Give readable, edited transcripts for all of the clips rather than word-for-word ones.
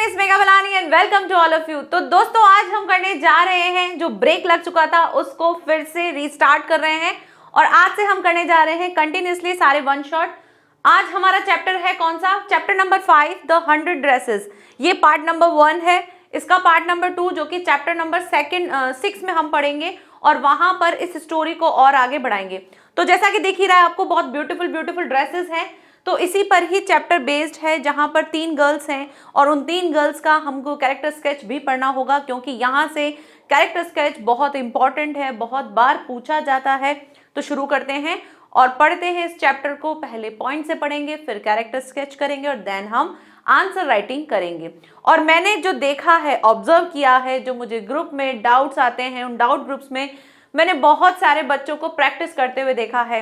Miss Megha Balani and welcome to all of you. तो दोस्तों आज हम करने जा रहे हैं, जो ब्रेक लग चुका था उसको फिर से रीस्टार्ट कर रहे हैं और आज से हम करने जा रहे हैं कंटिन्यूसली सारे वन शॉट। आज हमारा चैप्टर है कौन सा? Chapter number 5 the 100 dresses. ये पार्ट नंबर 1 है। इसका पार्ट नंबर 2 जो कि चैप्टर नंबर 6 में हम पढ़ेंगे और वहां पर इस स्टोरी को और आगे बढ़ाएंगे। तो जैसा कि दिख ही रहा है आपको, बहुत ब्यूटीफुल ड्रेसेस हैं। तो इसी पर ही चैप्टर बेस्ड है, जहां पर 3 गर्ल्स हैं और उन 3 गर्ल्स का हमको कैरेक्टर स्केच भी पढ़ना होगा, क्योंकि यहाँ से कैरेक्टर स्केच बहुत इंपॉर्टेंट है, बहुत बार पूछा जाता है। तो शुरू करते हैं और पढ़ते हैं इस चैप्टर को। पहले पॉइंट से पढ़ेंगे, फिर कैरेक्टर स्केच करेंगे और देन हम आंसर राइटिंग करेंगे। और मैंने जो देखा है, ऑब्जर्व किया है, जो मुझे ग्रुप में डाउट्स आते हैं, उन डाउट ग्रुप्स में मैंने बहुत सारे बच्चों को प्रैक्टिस करते हुए देखा है।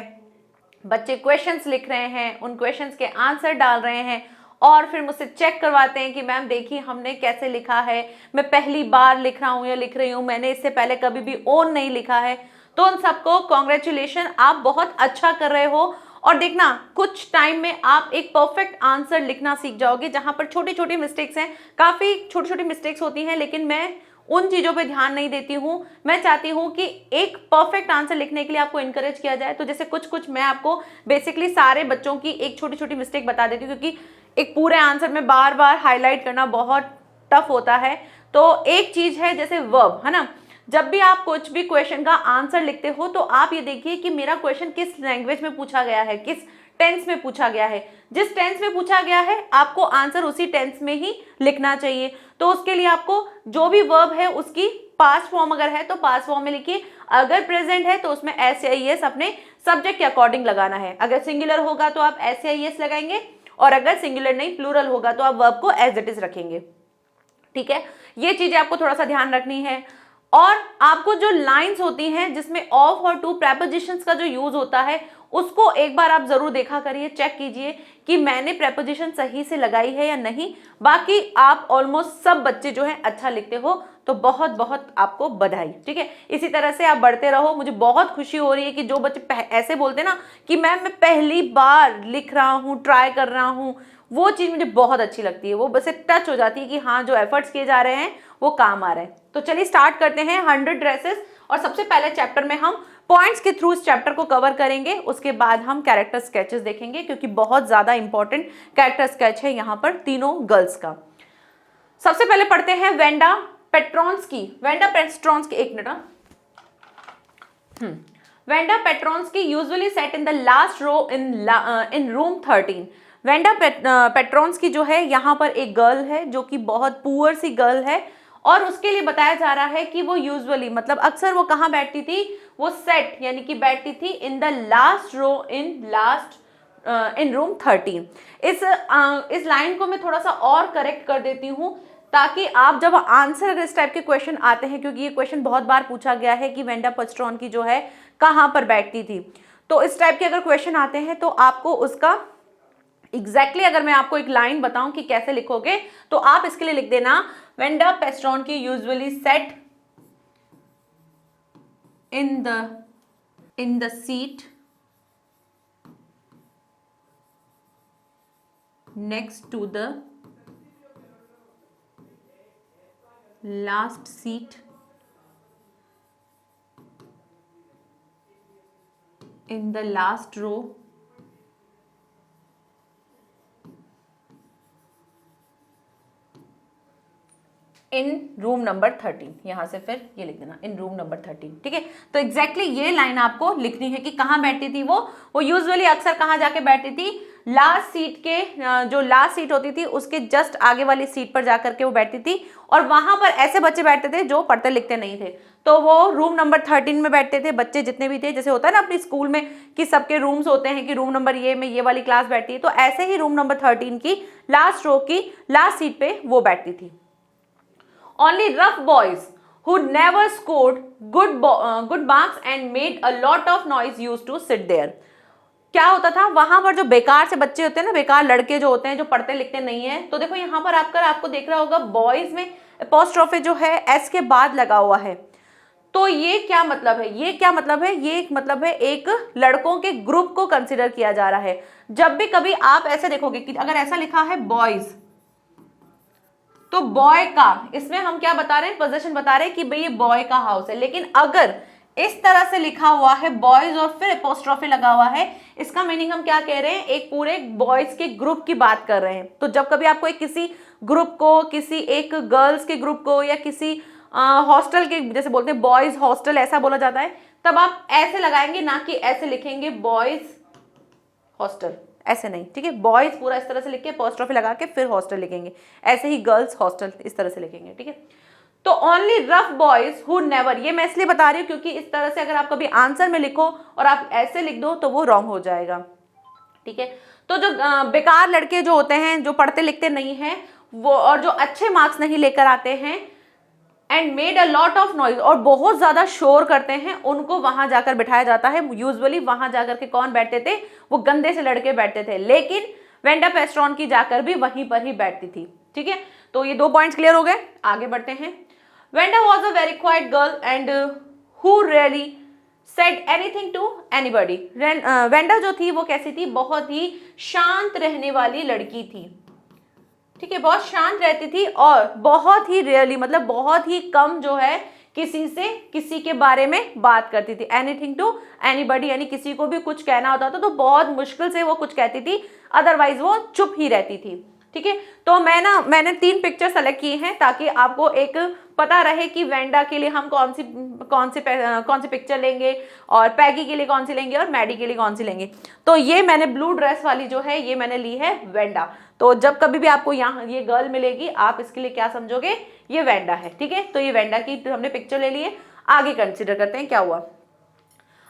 बच्चे क्वेश्चंस लिख रहे हैं, उन क्वेश्चंस के आंसर डाल रहे हैं और फिर मुझसे चेक करवाते हैं कि मैम देखिए हमने कैसे लिखा है, मैं पहली बार लिख रहा हूँ या लिख रही हूँ, मैंने इससे पहले कभी भी ओन नहीं लिखा है। तो उन सबको कॉन्ग्रेचुलेशन, आप बहुत अच्छा कर रहे हो। और देखना कुछ टाइम में आप एक परफेक्ट आंसर लिखना सीख जाओगे, जहां पर छोटी छोटी मिस्टेक्स हैं, काफ़ी छोटी छोटी मिस्टेक्स होती हैं, लेकिन मैं उन चीज़ों पे ध्यान नहीं देती हूँ। मैं चाहती हूँ कि एक परफेक्ट आंसर लिखने के लिए आपको इनकरेज किया जाए। तो जैसे कुछ मैं आपको बेसिकली सारे बच्चों की एक छोटी छोटी मिस्टेक बता देती हूँ, क्योंकि एक पूरे आंसर में बार बार हाईलाइट करना बहुत टफ होता है। तो एक चीज़ है जैसे वर्ब, है ना, जब भी आप कुछ भी क्वेश्चन का आंसर लिखते हो तो आप ये देखिए कि मेरा क्वेश्चन किस लैंग्वेज में पूछा गया है, किस टेंस में पूछा गया है। जिस टेंस में पूछा गया है आपको आंसर उसी टेंस में ही लिखना चाहिए। तो उसके लिए आपको जो भी वर्ब है उसकी पास्ट फॉर्म अगर है तो पास्ट फॉर्म में लिखिए, अगर प्रेजेंट है तो उसमें एस या ईएस अपने सब्जेक्ट के अकॉर्डिंग लगाना है। अगर सिंगुलर होगा तो आप एस या ईएस लगाएंगे और अगर सिंगुलर नहीं प्लूरल होगा तो आप वर्ब को एज इट इज रखेंगे। ठीक है, ये चीजें आपको थोड़ा सा ध्यान रखनी है। और आपको जो लाइंस होती हैं जिसमें ऑफ और टू प्रेपोजिशंस का जो यूज होता है उसको एक बार आप जरूर देखा करिए, चेक कीजिए कि मैंने प्रेपोजिशन सही से लगाई है या नहीं। बाकी आप ऑलमोस्ट सब बच्चे जो हैं अच्छा लिखते हो, तो बहुत बहुत आपको बधाई। ठीक है, इसी तरह से आप बढ़ते रहो। मुझे बहुत खुशी हो रही है कि जो बच्चे ऐसे बोलते ना कि मैम मैं पहली बार लिख रहा हूँ, ट्राई कर रहा हूँ, वो चीज़ मुझे बहुत अच्छी लगती है। वो बस एक टच हो जाती है कि हाँ जो एफर्ट्स किए जा रहे हैं वो काम आ रहे हैं। तो चलिए स्टार्ट करते हैं 100 ड्रेसेस। और सबसे पहले चैप्टर में हम पॉइंट्स के थ्रू इस चैप्टर को कवर करेंगे, उसके बाद हम कैरेक्टर स्केचेस देखेंगे, क्योंकि बहुत ज्यादा इंपॉर्टेंट कैरेक्टर स्केच है यहाँ पर तीनों गर्ल्स का। सबसे पहले पढ़ते हैं वेंडा पेट्रोन्स्की। एक मिनट। Wanda Petronski usually sat in the last row in room 13। Wanda Petronski जो है यहाँ पर एक गर्ल है जो कि बहुत पुअर सी गर्ल है और उसके लिए बताया जा रहा है कि वो यूजुअली मतलब अक्सर वो कहाँ बैठती थी, वो सेट यानी कि बैठती थी in the last row in room 13। इस लाइन को मैं थोड़ा सा और करेक्ट कर देती हूँ ताकि आप जब आंसर अगर इस टाइप के क्वेश्चन आते हैं, क्योंकि ये क्वेश्चन बहुत बार पूछा गया है कि वेंडा पेट्रोन्स्की जो है कहाँ पर बैठती थी, तो इस टाइप के अगर क्वेश्चन आते हैं तो आपको उसका एग्जैक्टली अगर मैं आपको एक लाइन बताऊं कि कैसे लिखोगे तो आप इसके लिए लिख देना Wanda Petronski usually sat in the seat next to the last seat in the last row in room number 13। यहां से फिर ये लिख देना इन रूम नंबर 13। ठीक है, तो एग्जैक्टली ये लाइन आपको लिखनी है कि कहाँ बैठती थी वो यूजुअली अक्सर कहाँ जाके बैठती थी, लास्ट सीट के जो लास्ट सीट होती थी उसके जस्ट आगे वाली सीट पर जाकर के वो बैठती थी। और वहां पर ऐसे बच्चे बैठते थे जो पढ़ते लिखते नहीं थे, तो वो रूम नंबर 13 में बैठते थे। बच्चे जितने भी थे, जैसे होता है ना अपनी स्कूल में कि सबके रूम्स होते हैं कि रूम नंबर ये में ये वाली क्लास बैठती है, तो ऐसे ही रूम नंबर 13 की लास्ट रो की लास्ट सीट पे वो बैठती थी। Only rough boys who never scored good marks and made a lot of noise used to sit there. क्या होता था वहां पर, जो बेकार से बच्चे होते हैं ना, बेकार लड़के जो होते हैं जो पढ़ते लिखते नहीं है, तो देखो यहाँ पर आपको देख रहा होगा बॉयज में अपॉस्ट्रोफी जो है एस के बाद लगा हुआ है। तो ये क्या मतलब है, ये क्या मतलब है, ये एक मतलब है एक लड़कों के ग्रुप को कंसिडर किया जा रहा है। जब भी कभी आप ऐसे देखोगे कि अगर ऐसा लिखा है बॉयज तो बॉय का, इसमें हम क्या बता रहे हैं, पोजीशन बता रहे हैं कि भाई ये बॉय का हाउस है। लेकिन अगर इस तरह से लिखा हुआ है बॉयज और फिर एपोस्ट्रोफी लगा हुआ है, इसका मीनिंग हम क्या कह रहे हैं, एक पूरे बॉयज के ग्रुप की बात कर रहे हैं। तो जब कभी आपको एक किसी ग्रुप को, किसी एक गर्ल्स के ग्रुप को या किसी हॉस्टल के, जैसे बोलते हैं बॉयज हॉस्टल ऐसा बोला जाता है, तब आप ऐसे लगाएंगे, ना कि ऐसे लिखेंगे बॉयज हॉस्टल, ऐसे नहीं, ठीक है। बॉयज पूरा इस तरह से लिख के एपोस्ट्रोफी लगा के फिर हॉस्टल लिखेंगे, ऐसे ही गर्ल्स हॉस्टल इस तरह से लिखेंगे, ठीक है। तो only rough boys who never, ये मैं इसलिए बता रही हूँ क्योंकि इस तरह से अगर आप कभी आंसर में लिखो और आप ऐसे लिख दो तो वो रॉन्ग हो जाएगा, ठीक है। तो जो बेकार लड़के जो होते हैं, जो पढ़ते लिखते नहीं हैं वो, और जो अच्छे मार्क्स नहीं लेकर आते हैं, and made a lot of noise, और बहुत ज्यादा शोर करते हैं, उनको वहां जाकर बिठाया जाता है। यूजुअली वहां जाकर के कौन बैठते थे, वो गंदे से लड़के बैठते थे, लेकिन वेंडा पेस्ट्रॉन की जाकर भी वहीं पर ही बैठती थी, ठीक है। तो ये 2 पॉइंट्स क्लियर हो गए, आगे बढ़ते हैं। Wanda was a very quiet girl and who really said anything to anybody. Wanda जो थी वो कैसी थी, बहुत ही शांत रहने वाली लड़की थी, ठीक है, बहुत शांत रहती थी और बहुत ही रेयरली, मतलब बहुत ही कम जो है किसी से किसी के बारे में बात करती थी। एनीथिंग टू एनीबॉडी यानी किसी को भी कुछ कहना होता था तो बहुत मुश्किल से वो कुछ कहती थी, अदरवाइज वो चुप ही रहती थी, ठीक है। तो मैंने 3 पिक्चर सेलेक्ट किए हैं ताकि आपको एक पता रहे कि वेंडा के लिए हम कौन सी पिक्चर लेंगे और पैगी के लिए कौन सी लेंगे और मैडी के लिए कौन सी लेंगे। तो ये मैंने ब्लू ड्रेस वाली जो है ये मैंने ली है वेंडा। तो जब कभी भी आपको यहाँ ये गर्ल मिलेगी आप इसके लिए क्या समझोगे, ये वेंडा है, ठीक है। तो ये वेंडा की हमने पिक्चर ले ली है। आगे कंसिडर करते हैं क्या हुआ।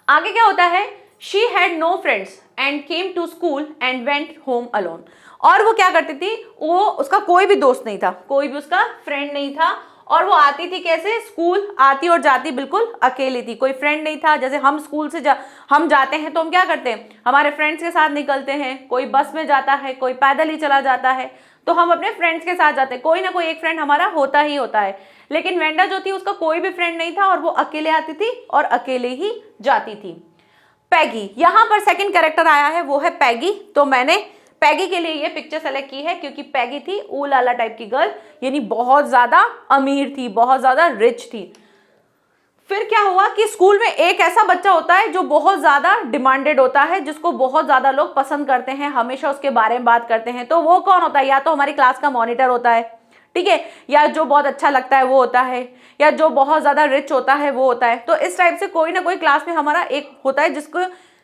आगे क्या होता है, she had no friends and came to school and went home alone. और वो क्या करती थी, वो उसका कोई भी दोस्त नहीं था, कोई भी उसका फ्रेंड नहीं था, और वो आती थी कैसे, स्कूल आती और जाती बिल्कुल अकेली थी, कोई फ्रेंड नहीं था। जैसे हम स्कूल से हम जाते हैं तो हम क्या करते हैं, हमारे फ्रेंड्स के साथ निकलते हैं, कोई बस में जाता है, कोई पैदल ही चला जाता है, तो हम अपने फ्रेंड्स के साथ जाते हैं, कोई ना कोई एक फ्रेंड हमारा होता ही होता है। लेकिन वेंडा जो थी उसका कोई भी फ्रेंड नहीं था और वो अकेले आती थी और अकेले ही जाती थी। पैगी, यहाँ पर सेकंड कैरेक्टर आया है वो है पैगी। तो मैंने पैगी के लिए ये पिक्चर सेलेक्ट की है क्योंकि पैगी थी ऊ लाला टाइप की गर्ल, यानी बहुत ज्यादा अमीर थी, बहुत ज्यादा रिच थी। फिर क्या हुआ कि स्कूल में एक ऐसा बच्चा होता है जो बहुत ज्यादा डिमांडेड होता है, जिसको बहुत ज्यादा लोग पसंद करते हैं, हमेशा उसके बारे में बात करते हैं। तो वो कौन होता है, या तो हमारी क्लास का मॉनिटर होता है, ठीक है, या जो बहुत अच्छा लगता है वो होता है, या जो बहुत ज्यादा रिच होता है वो होता है। तो इस टाइप से कोई ना कोई क्लास में हमारा एक होता है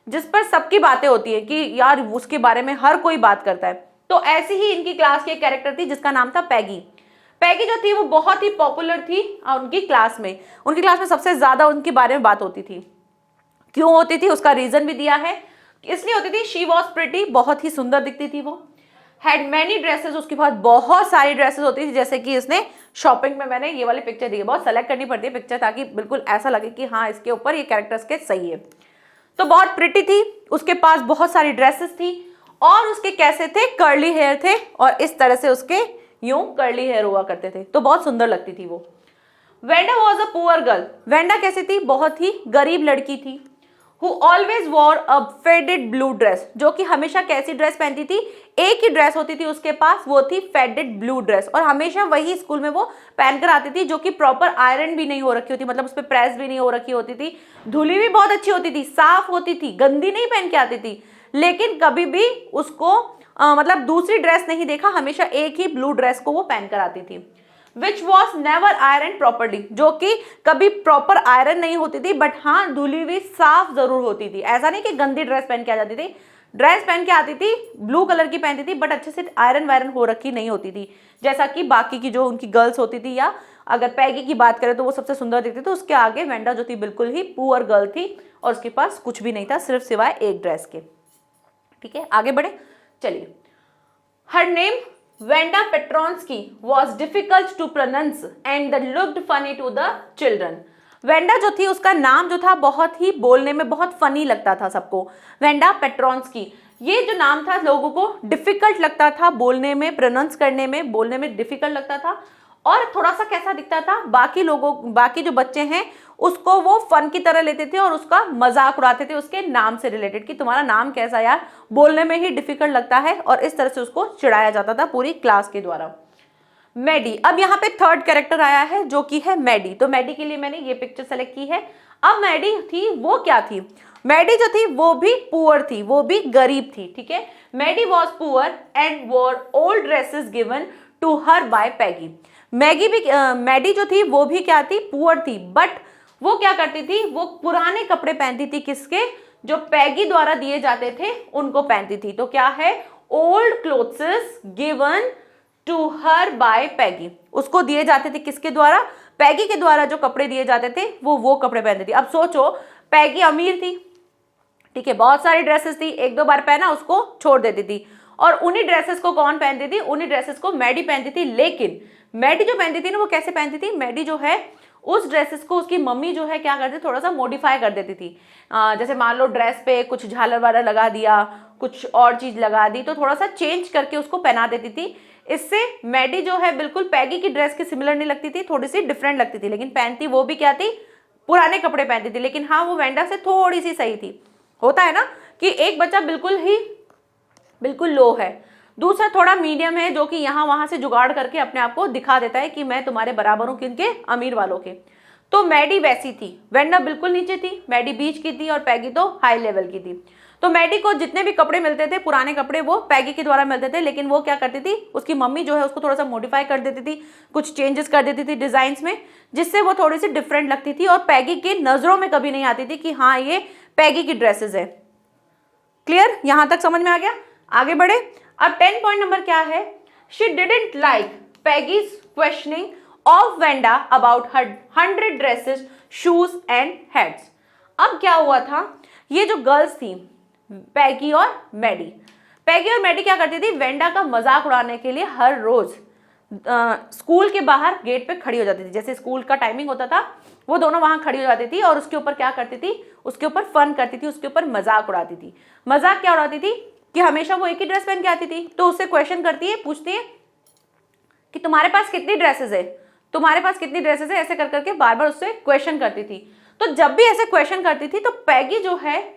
जिस पर सबकी बातें होती है कि यार उसके बारे में हर कोई बात करता है। तो ऐसी ही इनकी क्लास की एक कैरेक्टर थी जिसका नाम था पैगी। पैगी जो थी वो बहुत ही पॉपुलर थी उनकी क्लास में सबसे ज्यादा उनके बारे में बात होती थी। क्यों होती थी उसका रीजन भी दिया है, इसलिए होती थी शी वॉज प्रिटी, बहुत ही सुंदर दिखती थी वो। हैड मैनी ड्रेसेस, उसके पास बहुत सारी ड्रेसेस होती थी, जैसे कि इसने शॉपिंग में मैंने ये वाली पिक्चर दी है, बहुत सेलेक्ट करनी पड़ती है पिक्चर ताकि बिल्कुल ऐसा लगे कि हाँ इसके ऊपर ये कैरेक्टर्स के सही है। तो बहुत प्रिटी थी, उसके पास बहुत सारी ड्रेसेस थी और उसके कैसे थे, कर्ली हेयर थे और इस तरह से उसके यूं कर्ली हेयर हुआ करते थे, तो बहुत सुंदर लगती थी वो। Wanda was a poor girl, Wanda कैसी थी, बहुत ही गरीब लड़की थी। Who always wore a faded blue dress, जो कि हमेशा कैसी ड्रेस पहनती थी, एक ही ड्रेस होती थी उसके पास, वो थी फेडेड ब्लू ड्रेस, और हमेशा वही स्कूल में वो पहन कर आती थी, जो कि प्रॉपर आयरन भी नहीं हो रखी होती, मतलब उस पर प्रेस भी नहीं हो रखी होती थी, धुली भी बहुत अच्छी होती थी, साफ होती थी, गंदी नहीं पहन के आती थी। लेकिन कभी भी उसको मतलब दूसरी ड्रेस नहीं देखा, हमेशा एक ही ब्लू ड्रेस को वो पहन कर आती थी। Which was never ironed properly, जो कि कभी प्रॉपर आयरन नहीं होती थी, बट हाँ धुली हुई साफ जरूर होती थी। ऐसा नहीं कि गंदी ड्रेस पहन के आ जाती थी, ड्रेस पहन के आती थी, ब्लू कलर की पहनती थी, बट अच्छे से आयरन वायरन हो रखी नहीं होती थी, जैसा कि बाकी की जो उनकी गर्ल्स होती थी। या अगर पैगी की बात करें तो वो सबसे सुंदर दिखती थी, उसके आगे वेंडा जो थी बिल्कुल ही पुअर गर्ल थी और उसके पास कुछ भी नहीं था सिर्फ सिवाय एक ड्रेस के। ठीक है, आगे बढ़े, चलिए। Her name Venda Petronsky was difficult to pronounce and that looked funny to the children. Wanda जो थी उसका नाम जो था बहुत ही बोलने में बहुत फनी लगता था सबको, वेंडा पेट्रॉन्स्की। ये जो नाम था लोगों को डिफिकल्ट लगता था बोलने में, प्रोनाउंस करने में, बोलने में डिफिकल्ट लगता था और थोड़ा सा कैसा दिखता था, बाकी जो बच्चे हैं उसको वो फन की तरह लेते थे और उसका मजाक उड़ाते थे उसके नाम से रिलेटेड कि तुम्हारा नाम कैसा यार, बोलने में ही डिफिकल्ट लगता है, और इस तरह से उसको चिढ़ाया जाता था पूरी क्लास के द्वारा। मैडी। अब यहाँ पे थर्ड कैरेक्टर आया है जो कि है मैडी, तो मैडी के लिए मैंने ये पिक्चर सेलेक्ट की है। अब मैडी थी वो क्या थी, मैडी जो थी वो भी पुअर थी, वो भी गरीब थी, ठीक है। Maddie was poor and wore old dresses given to her by Peggy. Maddie जो थी वो भी क्या थी, पुअर थी, बट वो क्या करती थी, वो पुराने कपड़े पहनती थी, किसके, जो पैगी द्वारा दिए जाते थे उनको पहनती थी। तो क्या है, old clothes given to her by Peggy, उसको दिए जाते थे किसके द्वारा, पैगी के द्वारा जो कपड़े दिए जाते थे वो कपड़े पहनती थी। अब सोचो, पैगी अमीर थी, ठीक है, बहुत सारी ड्रेसेस थी, एक दो बार पहना उसको छोड़ देती थी, और उन्हीं ड्रेसेस को कौन पहनती थी, उन्हीं ड्रेसेस को मैडी पहनती थी। लेकिन मैडी जो पहनती थी ना, वो कैसे पहनती थी, मैडी जो है उस ड्रेसेस को उसकी मम्मी जो है क्या करती, थोड़ा सा मॉडिफाई कर देती थी। जैसे मान लो ड्रेस पे कुछ झालर वालर लगा दिया, कुछ और चीज लगा दी, तो थोड़ा सा चेंज करके उसको पहना देती थी। इससे मैडी जो है बिल्कुल पैगी की ड्रेस के सिमिलर नहीं लगती थी, थोड़ी सी डिफरेंट लगती थी, लेकिन पहनती वो भी क्या थी, पुराने कपड़े पहनती थी। लेकिन हाँ, वो वेंडा से थोड़ी सी सही थी। होता है ना कि एक बच्चा बिल्कुल लो है, दूसरा थोड़ा मीडियम है, जो कि यहाँ वहां से जुगाड़ करके अपने आप को दिखा देता है कि मैं तुम्हारे बराबर हूँ, किनके, अमीर वालों के। तो मैडी वैसी थी, वेंडा बिल्कुल नीचे थी, मैडी बीच की थी और पैगी तो हाई लेवल की थी। तो मैडी को जितने भी कपड़े मिलते थे, पुराने कपड़े, वो पैगी के द्वारा मिलते थे, लेकिन वो क्या करती थी, उसकी मम्मी जो है उसको थोड़ा सा मॉडिफाई कर देती थी, कुछ चेंजेस कर देती थी डिजाइन्स में, जिससे वो थोड़ी सी डिफरेंट लगती थी और पैगी की नजरों में कभी नहीं आती थी कि हाँ ये पैगी की ड्रेसेस है। क्लियर, यहां तक समझ में आ गया। आगे बढ़े। अब 10 पॉइंट नंबर क्या है, she didn't like Peggy's questioning of Wanda about her 100 dresses, shoes and hats. अब क्या हुआ था, ये जो गर्ल्स थी पैगी और मैडी क्या करती थी, वेंडा का मजाक उड़ाने के लिए हर रोज स्कूल के बाहर गेट पे खड़ी हो जाती थी। जैसे स्कूल का टाइमिंग होता था, वो दोनों वहां खड़ी हो जाती थी और उसके ऊपर क्या करती थी, उसके ऊपर फन करती थी, उसके ऊपर मजाक उड़ाती थी। मजाक क्या उड़ाती थी कि हमेशा वो एक ही ड्रेस पहन के आती थी, तो उससे क्वेश्चन करती है, पूछती है कि तुम्हारे पास कितनी ड्रेसेस है, तुम्हारे पास कितनी ड्रेसेस है, ऐसे कर करके बार बार उससे क्वेश्चन करती थी। तो जब भी ऐसे क्वेश्चन करती थी, तो पैगी जो है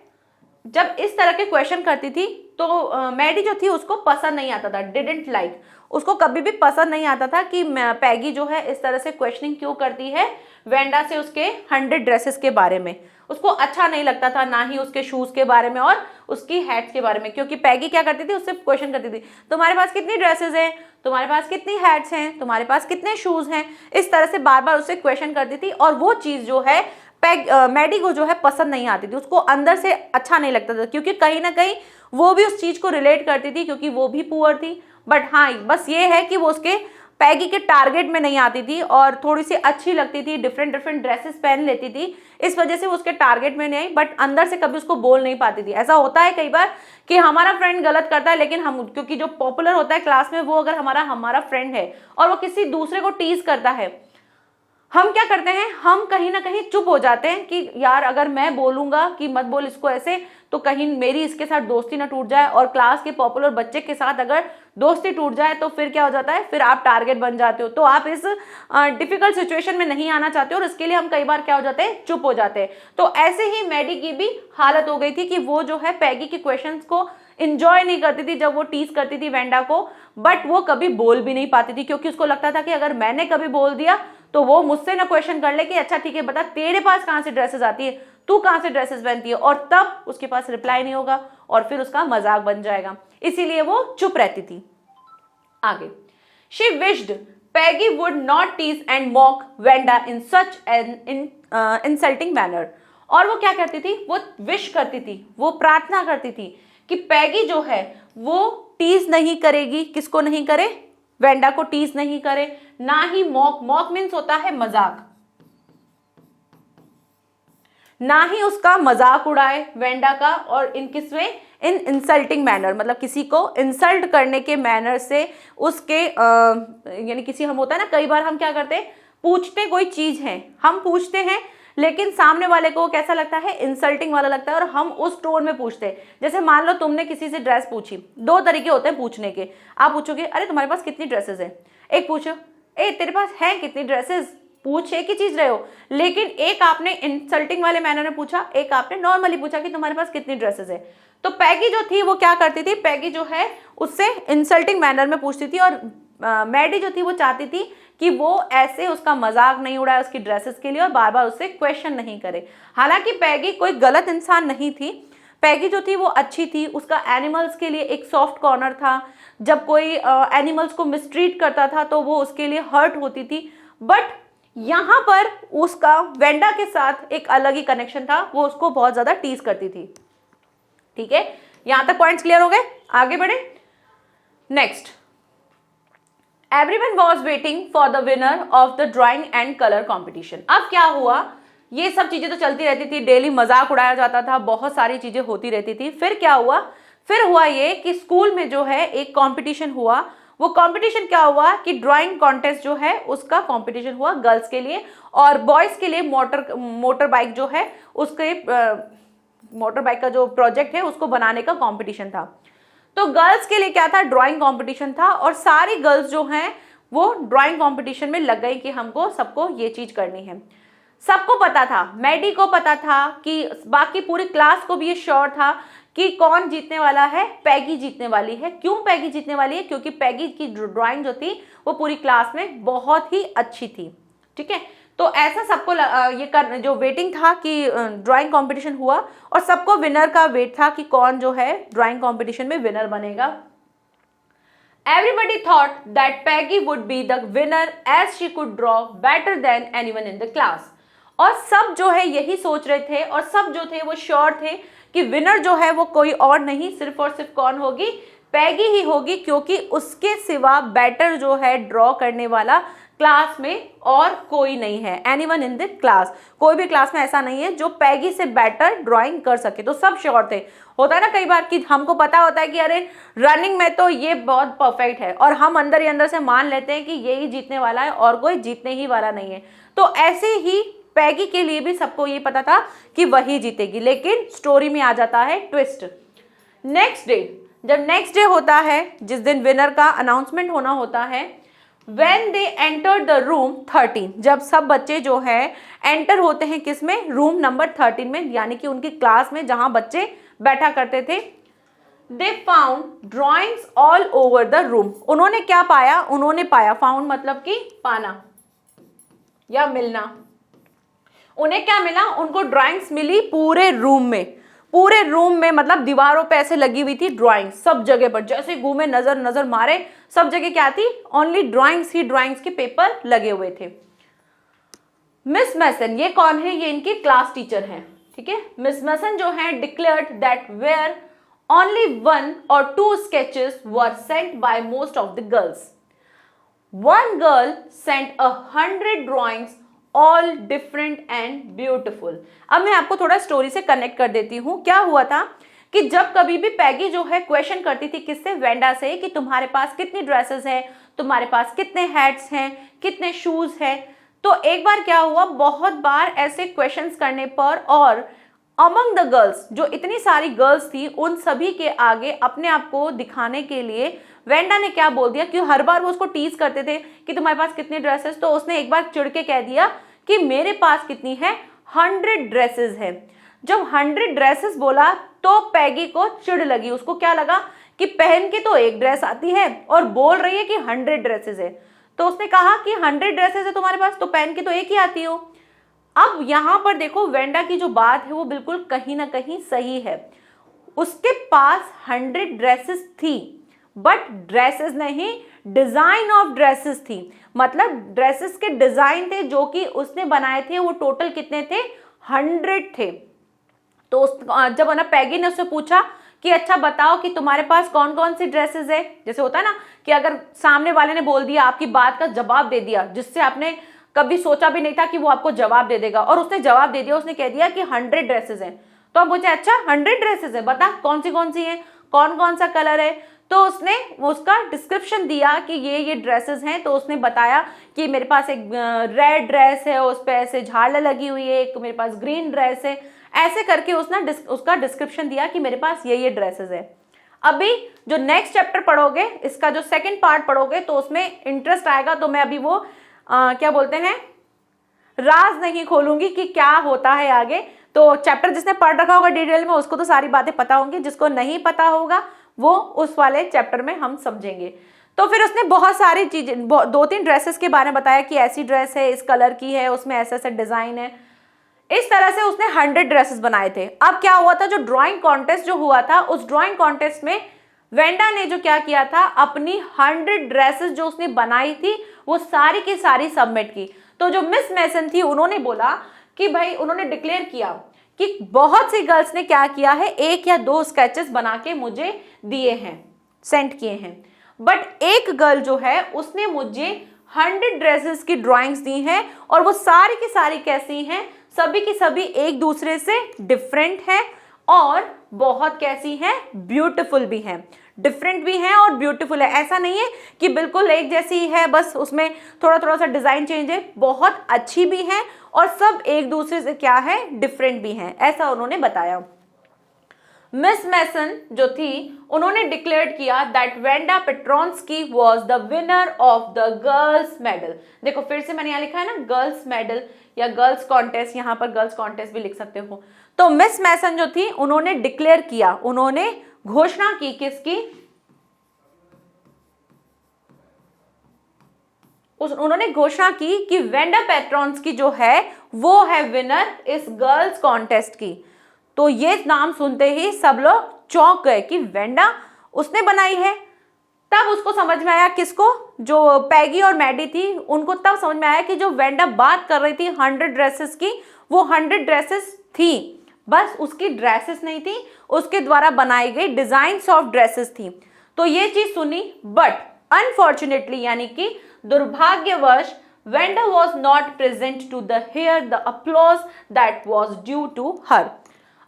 जब इस तरह के क्वेश्चन करती थी, तो मैडी जो थी उसको पसंद नहीं आता था, डिडंट लाइक, उसको कभी भी पसंद नहीं आता था कि पैगी जो है इस तरह से क्वेश्चनिंग क्यों करती है वेंडा से उसके 100 ड्रेसेस के बारे में। उसको अच्छा नहीं लगता था, ना ही उसके शूज के बारे में और उसकी हैट्स के बारे में, क्योंकि पैगी क्या करती थी, उससे क्वेश्चन करती थी, तुम्हारे पास कितनी ड्रेसेस हैं, तुम्हारे पास कितनी हैट्स हैं, तुम्हारे पास कितने शूज हैं, इस तरह से बार बार उससे क्वेश्चन करती थी। और वो चीज जो है मैडी को जो है पसंद नहीं आती थी, उसको अंदर से अच्छा नहीं लगता था, क्योंकि कहीं ना कहीं वो भी उस चीज को रिलेट करती थी, क्योंकि वो भी पुअर थी। बट हाँ, बस ये है कि वो उसके पैगी के टारगेट में नहीं आती थी और थोड़ी सी अच्छी लगती थी, डिफरेंट ड्रेसेस पहन लेती थी, इस वजह से वो उसके टारगेट में नहीं आई, बट अंदर से कभी उसको बोल नहीं पाती थी। ऐसा होता है कई बार कि हमारा फ्रेंड गलत करता है, लेकिन हम, क्योंकि जो पॉपुलर होता है क्लास में, वो अगर हमारा फ्रेंड है और वो किसी दूसरे को टीज करता है, हम क्या करते हैं, हम कहीं ना कहीं चुप हो जाते हैं कि यार अगर मैं बोलूंगा कि मत बोल इसको ऐसे, तो कहीं मेरी इसके साथ दोस्ती ना टूट जाए, और क्लास के पॉपुलर बच्चे के साथ अगर दोस्ती टूट जाए तो फिर क्या हो जाता है, फिर आप टारगेट बन जाते हो। तो आप इस डिफिकल्ट सिचुएशन में नहीं आना चाहते हो और इसके लिए हम कई बार क्या हो जाते हैं, चुप हो जाते हैं। तो ऐसे ही मैडी की भी हालत हो गई थी कि वो जो है पैगी के क्वेश्चंस को इंजॉय नहीं करती थी जब वो टीज करती थी वेंडा को, बट वो कभी बोल भी नहीं पाती थी, क्योंकि उसको लगता था कि अगर मैंने कभी बोल दिया तो वो मुझसे ना क्वेश्चन कर ले कि अच्छा ठीक है बता तेरे पास कहां से ड्रेसेस आती है, तू कहां से ड्रेसेस पहनती है, और तब उसके पास रिप्लाई नहीं होगा और फिर उसका मजाक बन जाएगा, इसीलिए वो चुप रहती थी। आगे, she wished Peggy would not tease and mock Wanda in such an insulting manner. और वो क्या करती थी, वो विश करती थी, वो प्रार्थना करती थी कि पैगी जो है वो टीज नहीं करेगी, किसको नहीं करे, वेंडा को टीज नहीं करे, ना ही मॉक मीन्स होता है मजाक, ना ही उसका मजाक उड़ाए वेंडा का, और इन इंसल्टिंग मैनर, मतलब किसी को इंसल्ट करने के मैनर से उसके यानी किसी, हम होता है ना कई बार हम क्या करते हैं, पूछते कोई चीज है, हम पूछते हैं लेकिन सामने वाले को कैसा लगता है, इंसल्टिंग वाला लगता है, और हम उस टोन में पूछते हैं। जैसे मान लो तुमने किसी से ड्रेस पूछी, दो तरीके होते हैं पूछने के, आप पूछोगे अरे तुम्हारे पास कितनी ड्रेसेस है, एक पूछो ए तेरे पास है कितनी ड्रेसेस, पूछ एक ही चीज रहे हो, लेकिन एक आपने इंसल्टिंग वाले मैनर में पूछा, एक आपने नॉर्मली पूछा कि तुम्हारे पास कितनी ड्रेसेस है। तो पैगी जो थी वो क्या करती थी, पैगी जो है उससे इंसल्टिंग मैनर में पूछती थी और मैडी जो थी वो चाहती थी कि वो ऐसे उसका मजाक नहीं उड़ाए उसकी ड्रेसेस के लिए और बार बार उससे क्वेश्चन नहीं करे। हालांकि पैगी कोई गलत इंसान नहीं थी, पैगी जो थी वो अच्छी थी, उसका एनिमल्स के लिए एक सॉफ्ट कॉर्नर था, जब कोई एनिमल्स को मिसट्रीट करता था तो वो उसके लिए हर्ट होती थी। बट यहाँ पर उसका वेंडा के साथ एक अलग ही कनेक्शन था, वो उसको बहुत ज्यादा टीज करती थी। ठीक है, यहां तक पॉइंट्स क्लियर हो गए, आगे बढ़े। Next, everyone was waiting for the winner of the drawing and colour competition. अब क्या हुआ, ये सब चीजें तो चलती रहती थी, डेली मजाक उड़ाया जाता था, बहुत सारी चीजें होती रहती थी। फिर क्या हुआ, फिर हुआ ये कि स्कूल में जो है एक कंपटीशन हुआ। वो कंपटीशन क्या हुआ कि ड्राइंग कॉन्टेस्ट जो है उसका कंपटीशन हुआ गर्ल्स के लिए, और बॉयज के लिए मोटर बाइक जो है उसके मोटर बाइक का जो प्रोजेक्ट है उसको बनाने का कंपटीशन था। तो गर्ल्स के लिए क्या था, ड्राइंग कंपटीशन था, और सारी गर्ल्स जो हैं वो ड्राइंग कंपटीशन में लग गई कि हमको सबको ये चीज करनी है। सबको पता था, मैडी को पता था, कि बाकी पूरी क्लास को भी ये श्योर था कि कौन जीतने वाला है, पैगी जीतने वाली है। क्यों पैगी जीतने वाली है, क्योंकि पैगी की ड्राइंग जो थी वो पूरी क्लास में बहुत ही अच्छी थी। ठीक है, तो ऐसा सबको ये जो वेटिंग था कि ड्राइंग कंपटीशन हुआ और सबको विनर का वेट था कि कौन जो है ड्राइंग कंपटीशन में विनर बनेगा। Everybody thought that Peggy would be the winner as she could draw better than anyone in the class. और सब जो है यही सोच रहे थे और सब जो थे वो श्योर थे कि विनर जो है वो कोई और नहीं, सिर्फ और सिर्फ कौन होगी, पैगी ही होगी, क्योंकि उसके सिवा बेटर जो है ड्रॉ करने वाला क्लास में और कोई नहीं है। एनीवन इन द क्लास, कोई भी क्लास में ऐसा नहीं है जो पैगी से बेटर ड्राइंग कर सके। तो सब श्योर थे। होता है ना कई बार कि हमको पता होता है कि अरे रनिंग में तो ये बहुत परफेक्ट है, और हम अंदर ही अंदर से मान लेते हैं कि ये ही जीतने वाला है और कोई जीतने ही वाला नहीं है। तो ऐसे ही पैगी के लिए भी सबको ये पता था कि वही जीतेगी। लेकिन स्टोरी में आ जाता है ट्विस्ट। नेक्स्ट डे, जब नेक्स्ट डे होता है, जिस दिन विनर का अनाउंसमेंट होना होता है, when they entered the room 13, जब सब बच्चे जो है एंटर होते हैं किसमें, रूम नंबर 13 में, यानी कि उनकी क्लास में जहां बच्चे बैठा करते थे। they found drawings all over the room, उन्होंने क्या पाया, उन्होंने पाया, found मतलब कि पाना या मिलना। उन्हें क्या मिला, उनको ड्राइंग्स मिली पूरे रूम में, पूरे रूम में, मतलब दीवारों पे ऐसे लगी हुई थी ड्राइंग सब जगह पर। जैसे घूमे नजर मारे, सब जगह क्या थी, ओनली ड्राइंग्स ही ड्राइंग्स के पेपर लगे हुए थे। मिस मैसन, ये कौन है, ये इनकी क्लास टीचर हैं। ठीक है, मिस मैसन जो है declared that were only 1 or 2 sketches were sent by most of the girls. One girl sent 100 drawings all different and beautiful. अब मैं आपको थोड़ा स्टोरी से कनेक्ट कर देती हूँ। क्या हुआ था कि जब कभी भी पैगी जो है क्वेश्चन करती थी किससे, वेंडा से, कि तुम्हारे पास कितनी ड्रेसेस हैं, तुम्हारे पास कितने हैट्स हैं, कितने शूज हैं। तो एक बार क्या हुआ, बहुत बार ऐसे क्वेश्चंस करने पर और अमंग द गर्ल्स, जो इतनी सारी गर्ल्स थी, उन सभी के आगे अपने आप को दिखाने के लिए वेंडा ने क्या बोल दिया कि हर बार वो उसको टीज करते थे कि तुम्हारे पास कितनी ड्रेसेस, तो उसने एक बार चिढ़ के कह दिया कि मेरे पास कितनी है, 100 ड्रेसेस है। जब 100 ड्रेसेस बोला तो पैगी को चिढ़ लगी। उसको क्या लगा कि पहन के तो एक ड्रेस आती है और बोल रही है कि 100 ड्रेसेस है। तो उसने कहा कि 100 ड्रेसेस है तुम्हारे पास, तो पहन के तो एक ही आती हो। अब यहां पर देखो, वेंडा की जो बात है वो बिल्कुल कहीं ना कहीं सही है। उसके पास 100 ड्रेसेस थी, बट ड्रेसेस नहीं, डिजाइन ऑफ ड्रेसेस थी। मतलब ड्रेसेस के डिजाइन थे जो कि उसने बनाए थे, वो टोटल कितने थे, 100 थे। तो जब ना पैगी ने उससे पूछा कि अच्छा बताओ कि तुम्हारे पास कौन कौन सी ड्रेसेस है, जैसे होता है ना कि अगर सामने वाले ने बोल दिया, आपकी बात का जवाब दे दिया, जिससे आपने कभी सोचा भी नहीं था कि वो आपको जवाब दे देगा, और उसने जवाब दे दिया, उसने कह दिया कि 100 ड्रेसेस हैं। तो आप पूछे अच्छा 100 ड्रेसेस है, बता कौन सी है, कौन कौन सा कलर है। तो उसने उसका डिस्क्रिप्शन दिया कि ये ड्रेसेस हैं। तो उसने बताया कि मेरे पास एक रेड ड्रेस है, उस पर ऐसे झालर लगी हुई है, एक मेरे पास ग्रीन ड्रेस है, ऐसे करके उसने उसका डिस्क्रिप्शन दिया कि मेरे पास ये ड्रेसेस है। अभी जो नेक्स्ट चैप्टर पढ़ोगे, इसका जो सेकंड पार्ट पढ़ोगे, तो उसमें इंटरेस्ट आएगा। तो मैं अभी वो क्या बोलते हैं, राज नहीं खोलूंगी कि क्या होता है आगे। तो चैप्टर जिसने पढ़ रखा होगा डिटेल में, उसको तो सारी बातें पता होंगी, जिसको नहीं पता होगा वो उस वाले चैप्टर में हम समझेंगे। तो फिर उसने बहुत सारी चीजें, 2-3 ड्रेसेस के बारे में बताया कि ऐसी ड्रेस है, इस कलर की है, उसमें ऐसा ऐसा डिजाइन है। इस तरह से उसने 100 ड्रेसेस बनाए थे। अब क्या हुआ था, जो ड्राइंग कॉन्टेस्ट जो हुआ था, उस ड्राइंग कॉन्टेस्ट में वेंडा ने जो क्या किया था, अपनी 100 ड्रेसेस जो उसने बनाई थी वो सारी की सारी सबमिट की। तो जो मिस मैसन थी, उन्होंने बोला कि भाई, उन्होंने डिक्लेयर किया कि बहुत सी गर्ल्स ने क्या किया है, 1 या 2 स्केचेस बना के मुझे दिए हैं, सेंड किए हैं, बट एक गर्ल जो है उसने मुझे 100 ड्रेसेस की ड्राइंग्स दी हैं, और वो सारी की सारी कैसी हैं, सभी की सभी एक दूसरे से डिफरेंट है और बहुत कैसी हैं, ब्यूटीफुल भी हैं, डिफरेंट भी हैं और ब्यूटीफुल है। ऐसा नहीं है कि बिल्कुल एक जैसी है, बस उसमें थोड़ा थोड़ा सा डिजाइन चेंज है, बहुत अच्छी भी हैं और सब एक दूसरे से क्या है, डिफरेंट भी हैं, ऐसा उन्होंने बताया। मिस मैसन जो थी, उन्होंने डिक्लेयर किया that Wanda Petronski was the winner of the girls medal. देखो फिर से मैंने यहाँ लिखा है ना, गर्ल्स मेडल या गर्ल्स कॉन्टेस्ट, यहाँ पर गर्ल्स कॉन्टेस्ट भी लिख सकते हो। तो मिस मैसन जो थी, उन्होंने डिक्लेयर किया, उन्होंने घोषणा की, किसकी, उन्होंने घोषणा की कि वेंडा पेट्रोन्स्की जो है वो है विनर इस गर्ल्स कॉन्टेस्ट की। तो ये नाम सुनते ही सब लोग चौंक गए कि वेंडा उसने बनाई है। तब उसको समझ में आया, किसको, जो पैगी और मैडी थी, उनको तब समझ में आया कि जो वेंडा बात कर रही थी 100 ड्रेसेस की, वो 100 ड्रेसेस थी, बस उसकी ड्रेसेस नहीं थी, उसके द्वारा बनाई गई डिजाइन्स ऑफ ड्रेसेस थी। तो ये चीज सुनी, बट अनफॉर्चुनेटली यानी कि दुर्भाग्यवश Wanda was not present to the hear the applause that was due to her.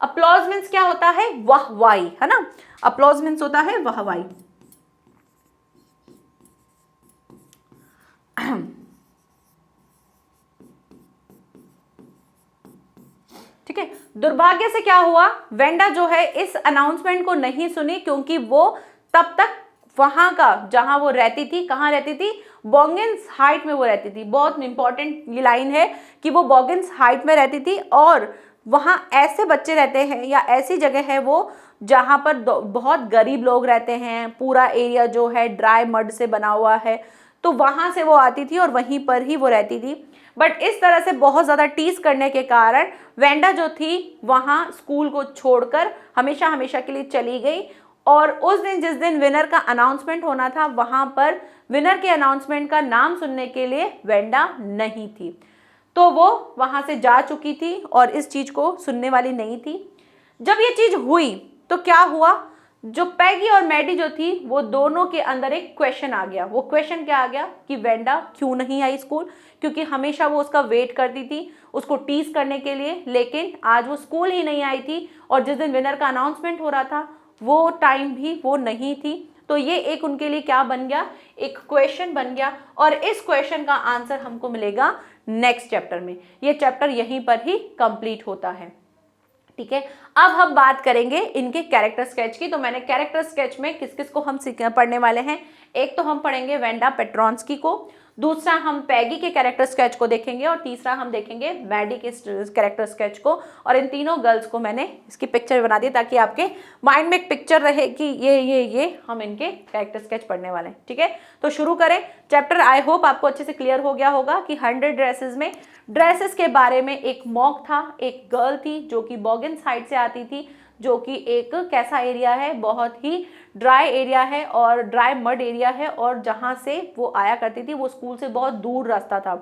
Applause means क्या होता है, वाहवाही, है ना, अपलॉज मीन्स होता है वाहवाही। ठीक है, दुर्भाग्य से क्या हुआ, वेंडा जो है इस अनाउंसमेंट को नहीं सुनी, क्योंकि वो तब तक वहां का, जहां वो रहती थी, कहां रहती थी, बॉगिन्स हाइट में वो रहती थी। बहुत इंपॉर्टेंट ये लाइन है कि वो बॉगिन्स हाइट में रहती थी, और वहाँ ऐसे बच्चे रहते हैं या ऐसी जगह है वो जहाँ पर बहुत गरीब लोग रहते हैं, पूरा एरिया जो है ड्राई मड से बना हुआ है, तो वहाँ से वो आती थी और वहीं पर ही वो रहती थी। बट इस तरह से बहुत ज़्यादा टीज करने के कारण वेंडा जो थी वहाँ स्कूल को छोड़कर हमेशा हमेशा के लिए चली गई, और उस दिन जिस दिन विनर का अनाउंसमेंट होना था, वहाँ पर विनर के अनाउंसमेंट का नाम सुनने के लिए वेंडा नहीं थी। तो वो वहां से जा चुकी थी और इस चीज को सुनने वाली नहीं थी। जब ये चीज हुई तो क्या हुआ, जो पैगी और मैडी जो थी, वो दोनों के अंदर एक क्वेश्चन आ गया। वो क्वेश्चन क्या आ गया कि वेंडा क्यों नहीं आई स्कूल, क्योंकि हमेशा वो उसका वेट करती थी उसको टीज करने के लिए, लेकिन आज वो स्कूल ही नहीं आई थी, और जिस दिन विनर का अनाउंसमेंट हो रहा था वो टाइम भी वो नहीं थी। तो ये एक उनके लिए क्या बन गया, एक क्वेश्चन बन गया, और इस क्वेश्चन का आंसर हमको मिलेगा नेक्स्ट चैप्टर में। ये चैप्टर यहीं पर ही कंप्लीट होता है। ठीक है, अब हम बात करेंगे इनके कैरेक्टर स्केच की। तो मैंने कैरेक्टर स्केच में किस किस को हम पढ़ने वाले हैं, एक तो हम पढ़ेंगे वेंडा पेट्रोन्स्की को, दूसरा हम पैगी के कैरेक्टर स्केच को देखेंगे, और तीसरा हम देखेंगे मैडी के कैरेक्टर स्केच को। और इन तीनों गर्ल्स को मैंने इसकी पिक्चर बना दी ताकि आपके माइंड में एक पिक्चर रहे कि ये हम इनके कैरेक्टर स्केच पढ़ने वाले हैं। ठीक है, तो शुरू करें चैप्टर। आई होप आपको अच्छे से क्लियर हो गया होगा कि 100 ड्रेसेस में ड्रेसेस के बारे में एक मॉक था, एक गर्ल थी जो कि बॉगिन्स हाइट से आती थी, जो कि एक कैसा एरिया है, बहुत ही ड्राई एरिया है और ड्राई मड एरिया है, और जहाँ से वो आया करती थी वो स्कूल से बहुत दूर रास्ता था,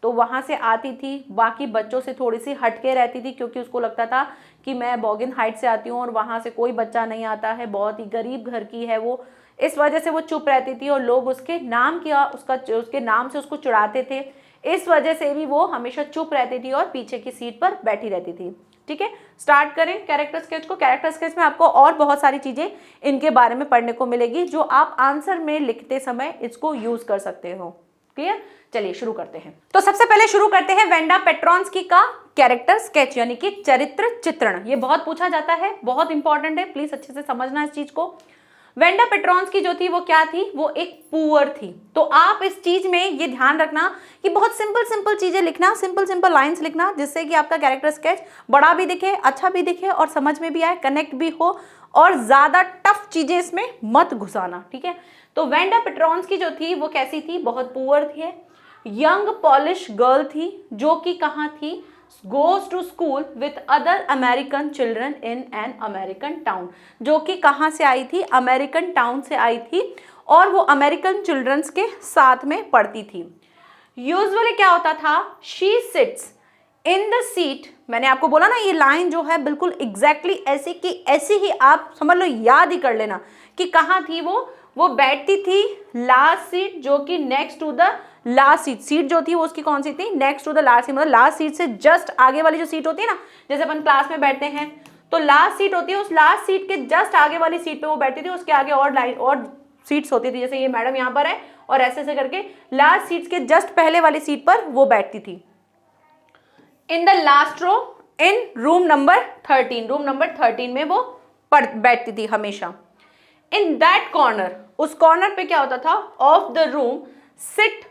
तो वहाँ से आती थी, बाकी बच्चों से थोड़ी सी हटके रहती थी, क्योंकि उसको लगता था कि मैं बॉगिन हाइट से आती हूँ और वहाँ से कोई बच्चा नहीं आता है, बहुत ही गरीब घर की है वो, इस वजह से वो चुप रहती थी और लोग उसके नाम उसके नाम से उसको चिढ़ाते थे। इस वजह से भी वो हमेशा चुप रहती थी और पीछे की सीट पर बैठी रहती थी। ठीक है, स्टार्ट करें कैरेक्टर स्केच को। कैरेक्टर स्केच में आपको और बहुत सारी चीजें इनके बारे में पढ़ने को मिलेगी, जो आप आंसर में लिखते समय इसको यूज कर सकते हो। क्लियर, चलिए शुरू करते हैं। तो सबसे पहले शुरू करते हैं वेंडा पेट्रोन्स्की का कैरेक्टर स्केच, यानी कि चरित्र चित्रण। ये बहुत पूछा जाता है, बहुत इंपॉर्टेंट है, प्लीज अच्छे से समझना इस चीज को। वेंडा पेट्रोन्स्की जो थी वो क्या थी, वो एक पुअर थी। तो आप इस चीज में ये ध्यान रखना कि बहुत सिंपल सिंपल चीजें लिखना, सिंपल सिंपल लाइंस लिखना, जिससे कि आपका कैरेक्टर स्केच बड़ा भी दिखे, अच्छा भी दिखे और समझ में भी आए, कनेक्ट भी हो और ज्यादा टफ चीजें इसमें मत घुसाना, ठीक है। तो वेंडा पेट्रोन्स्की जो थी वो कैसी थी, बहुत पुअर थी, यंग पॉलिश गर्ल थी, जो कि कहाँ थी, goes to school with other American children in an American town, जो कि कहाँ से आई थी, अमेरिकन टाउन से आई थी, और वो अमेरिकन चिल्ड्रंस के साथ में पढ़ती थी। यूजुअली क्या होता था, she sits in the seat, मैंने आपको बोला ना ये लाइन जो है बिल्कुल एग्जैक्टली ऐसी की ऐसी ही आप समझ लो, याद ही कर लेना कि कहाँ थी वो बैठती थी लास्ट सीट, जो कि next to the last seat, seat जो थी वो उसकी कौन सी थी, next to the last seat, मतलब लास्ट सीट से जस्ट आगे वाली जो सीट होती है ना, जैसे अपन क्लास में बैठते हैं तो लास्ट सीट होती है, उस लास्ट सीट के जस्ट आगे वाली सीट पे वो बैठती थी, उसके आगे और लाइन और सीट्स होती थी, जैसे ये मैडम यहाँ पर है और ऐसे ऐसे करके लास्ट सीट्स के जस्ट पहले वाली सीट पर वो बैठती थी। In the last row in room number 13, room number 13 में वो बैठती थी हमेशा। इन दैट कॉर्नर, उस कॉर्नर पे क्या होता था, of the room sit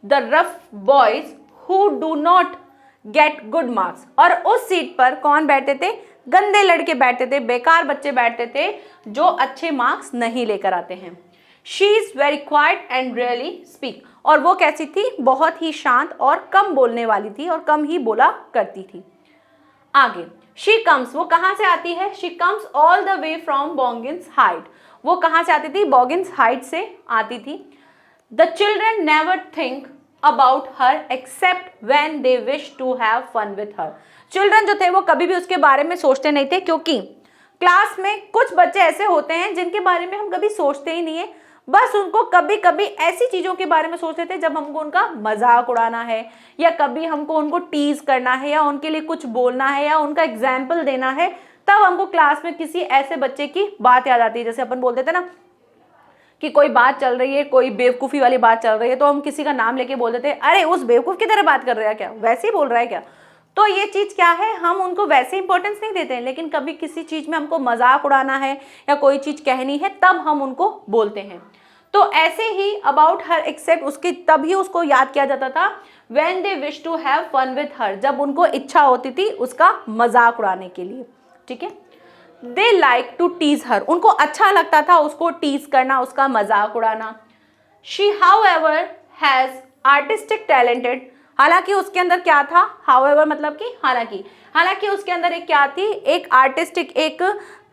the rough boys who do not get good marks, और उस सीट पर कौन बैठते थे, गंदे लड़के बैठते थे, बेकार बच्चे बैठते थे जो अच्छे मार्क्स नहीं लेकर आते हैं। She is very quiet and really speak, और वो कैसी थी, बहुत ही शांत और कम बोलने वाली थी और कम ही बोला करती थी। आगे शी कम्स, वो कहाँ से आती है, she comes all the way from Boggins Heights, वो कहाँ से आती थी, बॉगिन्स हाइट से आती थी। The children never think about her except when they wish to have fun with her, children जो थे वो कभी भी उसके बारे में सोचते नहीं थे, क्योंकि क्लास में कुछ बच्चे ऐसे होते हैं जिनके बारे में हम कभी सोचते ही नहीं है, बस उनको कभी कभी ऐसी चीज़ों के बारे में सोचते थे जब हमको उनका मजाक उड़ाना है, या कभी हमको उनको टीज करना है, या उनके लिए कुछ बोलना है, या उनका एग्जाम्पल देना है, तब हमको क्लास में किसी ऐसे बच्चे की बात याद आती है। जैसे अपन बोलते थे ना कि कोई बात चल रही है, कोई बेवकूफ़ी वाली बात चल रही है, तो हम किसी का नाम लेके बोलते थे, अरे उस बेवकूफ़ की तरह बात कर रहा है क्या, वैसे ही बोल रहा है क्या। तो ये चीज़ क्या है, हम उनको वैसे इंपॉर्टेंस नहीं देते हैं, लेकिन कभी किसी चीज़ में हमको मजाक उड़ाना है या कोई चीज़ कहनी है तब हम उनको बोलते हैं। तो ऐसे ही अबाउट हर एक्सेप्ट, उसकी तभी उसको याद किया जाता था when they wish to have fun with her, जब उनको इच्छा होती थी उसका मजाक उड़ाने के लिए, ठीक है। दे लाइक टू टीज हर, उनको अच्छा लगता था उसको टीज करना, उसका मजाक उड़ाना। She however has artistic talented, हालांकि उसके अंदर क्या था, हाउएवर मतलब कि हालांकि उसके अंदर एक क्या थी, एक आर्टिस्टिक, एक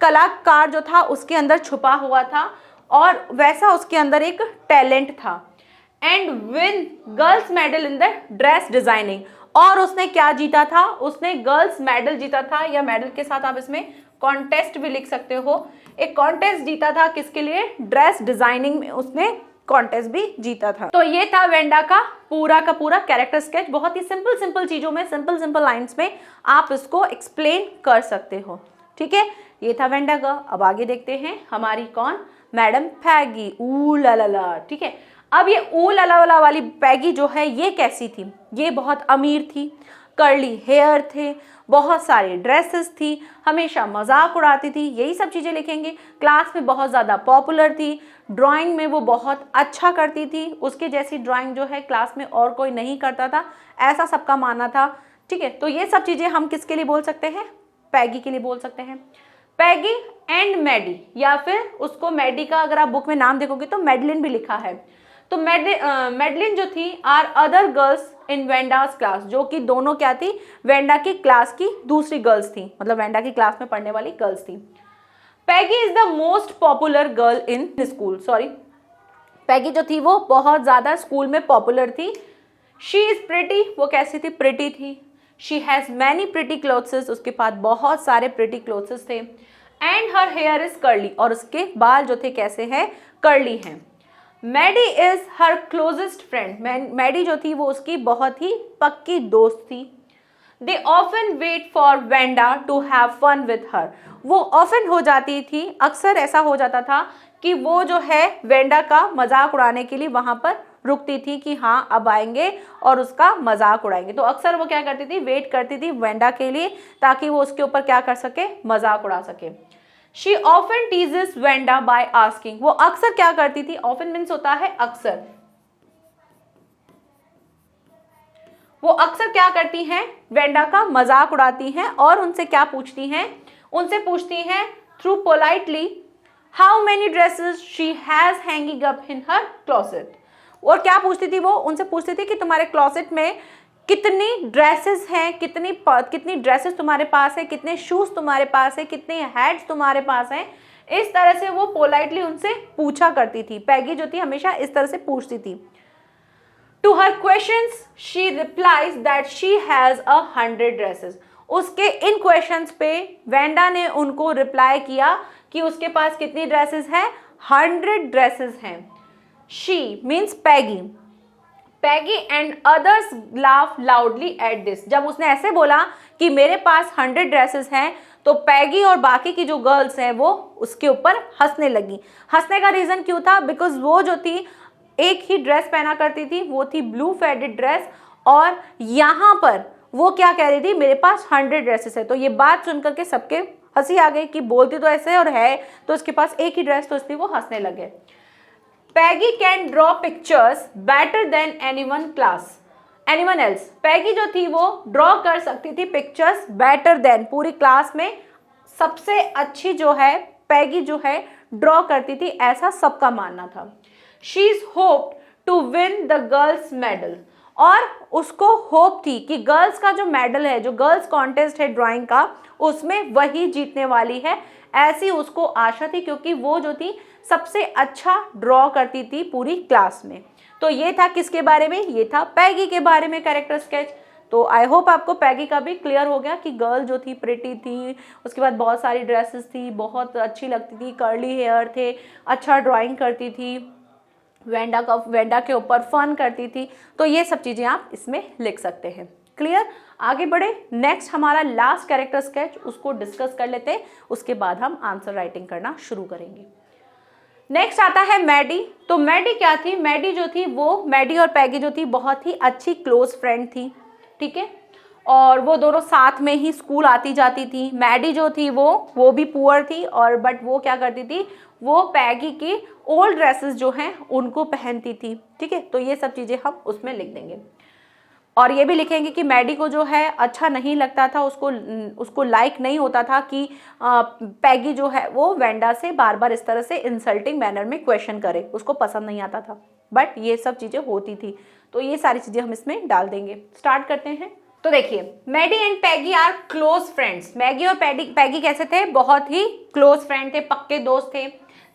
कलाकार जो था उसके अंदर छुपा हुआ था, और वैसा उसके अंदर एक टैलेंट था। And win girls medal in the dress designing, और उसने क्या जीता था, उसने गर्ल्स मेडल जीता था, या मेडल के साथ आप इसमें कॉन्टेस्ट भी लिख सकते हो, एक कॉन्टेस्ट जीता था, किसके लिए, ड्रेस डिजाइनिंग में उसने कॉन्टेस्ट भी जीता था। तो ये था वेंडा का पूरा कैरेक्टर स्केच, बहुत ही सिंपल चीजों में, सिंपल लाइंस में आप इसको एक्सप्लेन कर सकते हो, ठीक है। ये था वेंडा का। अब आगे देखते हैं हमारी कौन, मैडम पैगी, ऊ ला ला, ठीक है। अब ये ऊ ला ला वाली पैगी जो है ये कैसी थी, ये बहुत अमीर थी, कर्ली हेयर थे, बहुत सारी ड्रेसेस थी, हमेशा मजाक उड़ाती थी, यही सब चीज़ें लिखेंगे। क्लास में बहुत ज़्यादा पॉपुलर थी, ड्राइंग में वो बहुत अच्छा करती थी, उसके जैसी ड्राइंग जो है क्लास में और कोई नहीं करता था, ऐसा सबका मानना था, ठीक है। तो ये सब चीज़ें हम किसके लिए बोल सकते हैं, पैगी के लिए बोल सकते हैं। पैगी एंड मैडी, या फिर उसको मैडी का अगर आप बुक में नाम देखोगे तो मेडलिन भी लिखा है। तो मेडलिन जो थी are other girls in Wanda's class, जो कि दोनों क्या थी, वेंडा की क्लास की दूसरी गर्ल्स थी, मतलब वेंडा की क्लास में पढ़ने वाली गर्ल्स थी। Peggy is the most popular girl in school, Peggy जो थी वो बहुत ज़्यादा स्कूल में पॉपुलर थी। शी इज़ प्रिटी, वो कैसी थी, प्रिटी थी। She has many pretty clothes, उसके पास बहुत सारे प्रिटी क्लोथ्स थे। And her hair is curly, और उसके बाल जो थे कैसे हैं, कर्ली हैं। Maddie is her closest friend, Maddie जो थी वो उसकी बहुत ही पक्की दोस्त थी। They often wait for Wanda to have fun with her, वो ऑफन हो जाती थी, अक्सर ऐसा हो जाता था कि वो जो है वेंडा का मजाक उड़ाने के लिए वहाँ पर रुकती थी कि हाँ अब आएंगे और उसका मजाक उड़ाएंगे। तो अक्सर वो क्या करती थी, वेट करती थी वेंडा के लिए, ताकि वो उसके ऊपर क्या कर सके, मजाक उड़ा सके। She often teases Venda by asking, वो अक्सर क्या करती थी, often means होता है अक्सर, वो अक्सर क्या करती हैं, वेंडा का मजाक उड़ाती हैं और उनसे क्या पूछती हैं, उनसे पूछती हैं through politely how many dresses she has hanging up in her closet. और क्या पूछती थी वो, उनसे पूछती थी कि तुम्हारे क्लोसेट में कितनी ड्रेसेस हैं, कितनी ड्रेसेस तुम्हारे पास है, कितने शूज तुम्हारे पास है, कितने हैट्स तुम्हारे पास हैं। इस तरह से वो पोलाइटली उनसे पूछा करती थी। पैगी जो थी हमेशा इस तरह से पूछती थी। To her questions she replies that she has 100 dresses. उसके इन क्वेश्चंस पे वेंडा ने उनको रिप्लाई किया कि उसके पास कितनी ड्रेसेस हैं, 100 ड्रेसेस हैं। She means Peggy. Peggy and others laugh loudly at this. जब उसने ऐसे बोला कि मेरे पास 100 ड्रेसेस हैं, तो पैगी और बाकी की जो गर्ल्स हैं वो उसके ऊपर हंसने लगी। हंसने का रीजन क्यों था? बिकॉज वो जो थी एक ही ड्रेस पहना करती थी, वो थी ब्लू फेडेड ड्रेस, और यहाँ पर वो क्या कह रही थी, मेरे पास 100 ड्रेसेस है। तो ये बात सुनकर के सबके हंसी आ गई कि बोलती तो ऐसे और है तो उसके पास एक ही ड्रेस, तो इसलिए वो हंसने लगे। Peggy can draw pictures better than anyone else. Peggy जो थी वो ड्रॉ कर सकती थी पिक्चर्स बेटर देन, पूरी क्लास में सबसे अच्छी जो है पैगी जो है ड्रॉ करती थी, ऐसा सबका मानना था। She is hoped to win the girls medal. और उसको होप थी कि गर्ल्स का जो मेडल है, जो गर्ल्स कॉन्टेस्ट है ड्राइंग का, उसमें वही जीतने वाली है, ऐसी उसको आशा थी, क्योंकि वो जो थी सबसे अच्छा ड्रॉ करती थी पूरी क्लास में। तो ये था किसके बारे में? ये था पैगी के बारे में कैरेक्टर स्केच। तो आई होप आपको पैगी का भी क्लियर हो गया कि गर्ल जो थी प्रिटी थी, उसके बाद बहुत सारी ड्रेसेस थी, बहुत अच्छी लगती थी, कर्ली हेयर थे, अच्छा ड्राइंग करती थी, वेंडा के ऊपर फन करती थी। तो ये सब चीज़ें आप इसमें लिख सकते हैं। क्लियर? आगे बढ़े, नेक्स्ट हमारा लास्ट कैरेक्टर स्केच, उसको डिस्कस कर लेते हैं, उसके बाद हम आंसर राइटिंग करना शुरू करेंगे। नेक्स्ट आता है मैडी। तो मैडी क्या थी? मैडी जो थी वो, मैडी और पैगी जो थी बहुत ही अच्छी क्लोज फ्रेंड थी, ठीक है, और वो दोनों साथ में ही स्कूल आती जाती थी। मैडी जो थी वो भी पुअर थी, और बट वो क्या करती थी, वो पैगी की ओल्ड ड्रेसेस जो हैं उनको पहनती थी, ठीक है। तो ये सब चीज़ें हम उसमें लिख देंगे, और ये भी लिखेंगे कि मैडी को जो है अच्छा नहीं लगता था, उसको लाइक नहीं होता था कि पैगी जो है वो वेंडा से बार बार इस तरह से इंसल्टिंग मैनर में क्वेश्चन करे, उसको पसंद नहीं आता था, बट ये सब चीज़ें होती थी। तो ये सारी चीज़ें हम इसमें डाल देंगे। स्टार्ट करते हैं। तो देखिए, Maddie and Peggy are close friends. Maggie और पैगी कैसे थे? बहुत ही क्लोज फ्रेंड थे, पक्के दोस्त थे।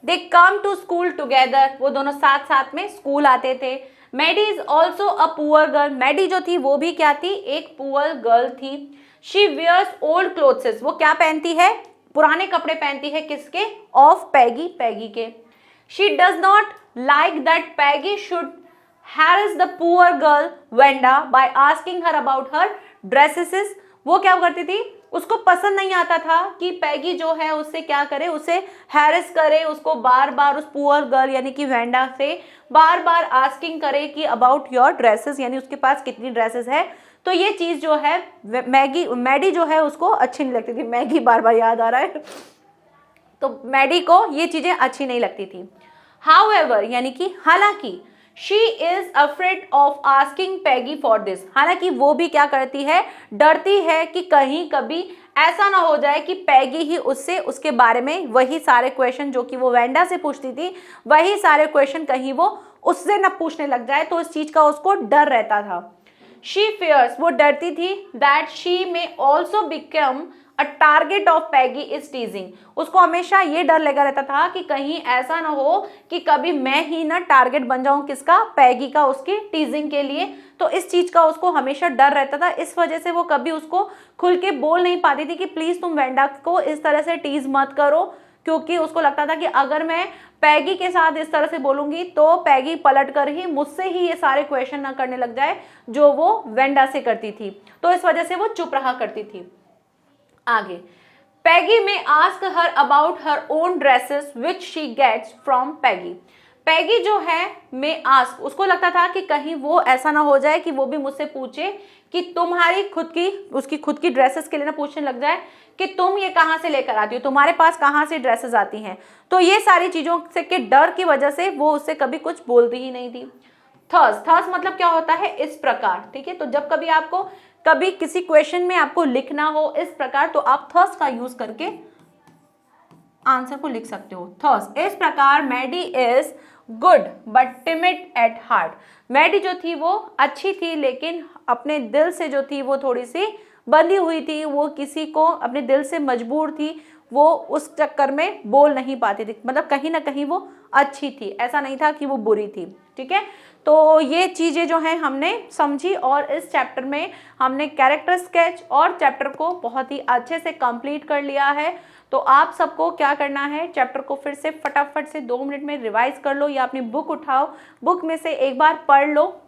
They come to school together. वो दोनों साथ साथ में स्कूल आते थे। Maddie is also a poor girl. Maddie जो थी वो भी क्या थी? एक पुअर गर्ल थी। She wears old clothes. वो क्या पहनती है? पुराने कपड़े पहनती है। किसके? ऑफ पैगी, पैगी के। She does not like that Peggy should harass the poor girl Wenda by asking her about her dresses. वो क्या करती थी? उसको पसंद नहीं आता था कि पैगी जो है उससे क्या करे, उसे हैरेस करे, उसको बार बार उस पुअर गर्ल यानी कि वेंडा से बार बार आस्किंग करे कि अबाउट योर ड्रेसेस, यानी उसके पास कितनी ड्रेसेस है। तो ये चीज़ जो है मैडी जो है उसको अच्छी नहीं लगती थी। मैगी बार बार याद आ रहा है। तो मैडी को ये चीज़ें अच्छी नहीं लगती थी। हाउएवर यानी कि हालांकि She is afraid of asking Peggy for this. हालांकि वो भी क्या करती है? डरती है कि कहीं कभी ऐसा ना हो जाए कि पैगी ही उससे उसके बारे में वही सारे क्वेश्चन जो कि वो वेंडा से पूछती थी, वही सारे क्वेश्चन कहीं वो उससे ना पूछने लग जाए, तो इस चीज़ का उसको डर रहता था। She fears, वो डरती थी, that she may also become a target of Peggy is teasing. उसको हमेशा ये डर लगा रहता था कि कहीं ऐसा ना हो कि कभी मैं ही ना टारगेट बन जाऊं, किसका? पैगी का, उसकी टीजिंग के लिए। तो इस चीज का उसको हमेशा डर रहता था। इस वजह से वो कभी उसको खुल के बोल नहीं पाती थी कि प्लीज तुम वेंडा को इस तरह से टीज मत करो, क्योंकि उसको लगता था कि अगर मैं पैगी के साथ इस तरह से बोलूंगी तो पैगी पलट कर ही मुझसे ही ये सारे क्वेश्चन ना करने लग जाए जो वो वेंडा से करती थी। तो इस वजह से वो चुप रहा करती थी। आगे, पैगी में ask her about her own dresses which she gets from Peggy. Peggy जो है में आस्क, उसको लगता था कि कहीं वो ऐसा ना हो जाए कि वो भी मुझसे पूछे कि तुम्हारी उसकी खुद की ड्रेसेस के लिए ना पूछने लग जाए कि तुम ये कहाँ से लेकर आती हो, तुम्हारे पास कहाँ से ड्रेसेस आती हैं। तो ये सारी चीज़ों से के डर की वजह से वो उससे कभी कुछ बोलती ही नहीं थी। थर्स मतलब क्या होता है? इस प्रकार, ठीक है। तो जब कभी किसी क्वेश्चन में आपको लिखना हो इस प्रकार, तो आप थर्स का यूज करके आंसर को लिख सकते हो। थर्स, इस प्रकार Maddie is good but timid at heart. Maddie जो थी वो अच्छी थी लेकिन अपने दिल से जो थी वो थोड़ी सी बंधी हुई थी, वो किसी को अपने दिल से मजबूर थी, वो उस चक्कर में बोल नहीं पाती थी, मतलब कहीं ना कहीं वो अच्छी थी, ऐसा नहीं था कि वो बुरी थी। ठीक है, तो ये चीज़ें जो हैं हमने समझी और इस चैप्टर में हमने कैरेक्टर स्केच और चैप्टर को बहुत ही अच्छे से कंप्लीट कर लिया है। तो आप सबको क्या करना है, चैप्टर को फिर से फटाफट से 2 मिनट में रिवाइज कर लो या अपनी बुक उठाओ, बुक में से एक बार पढ़ लो।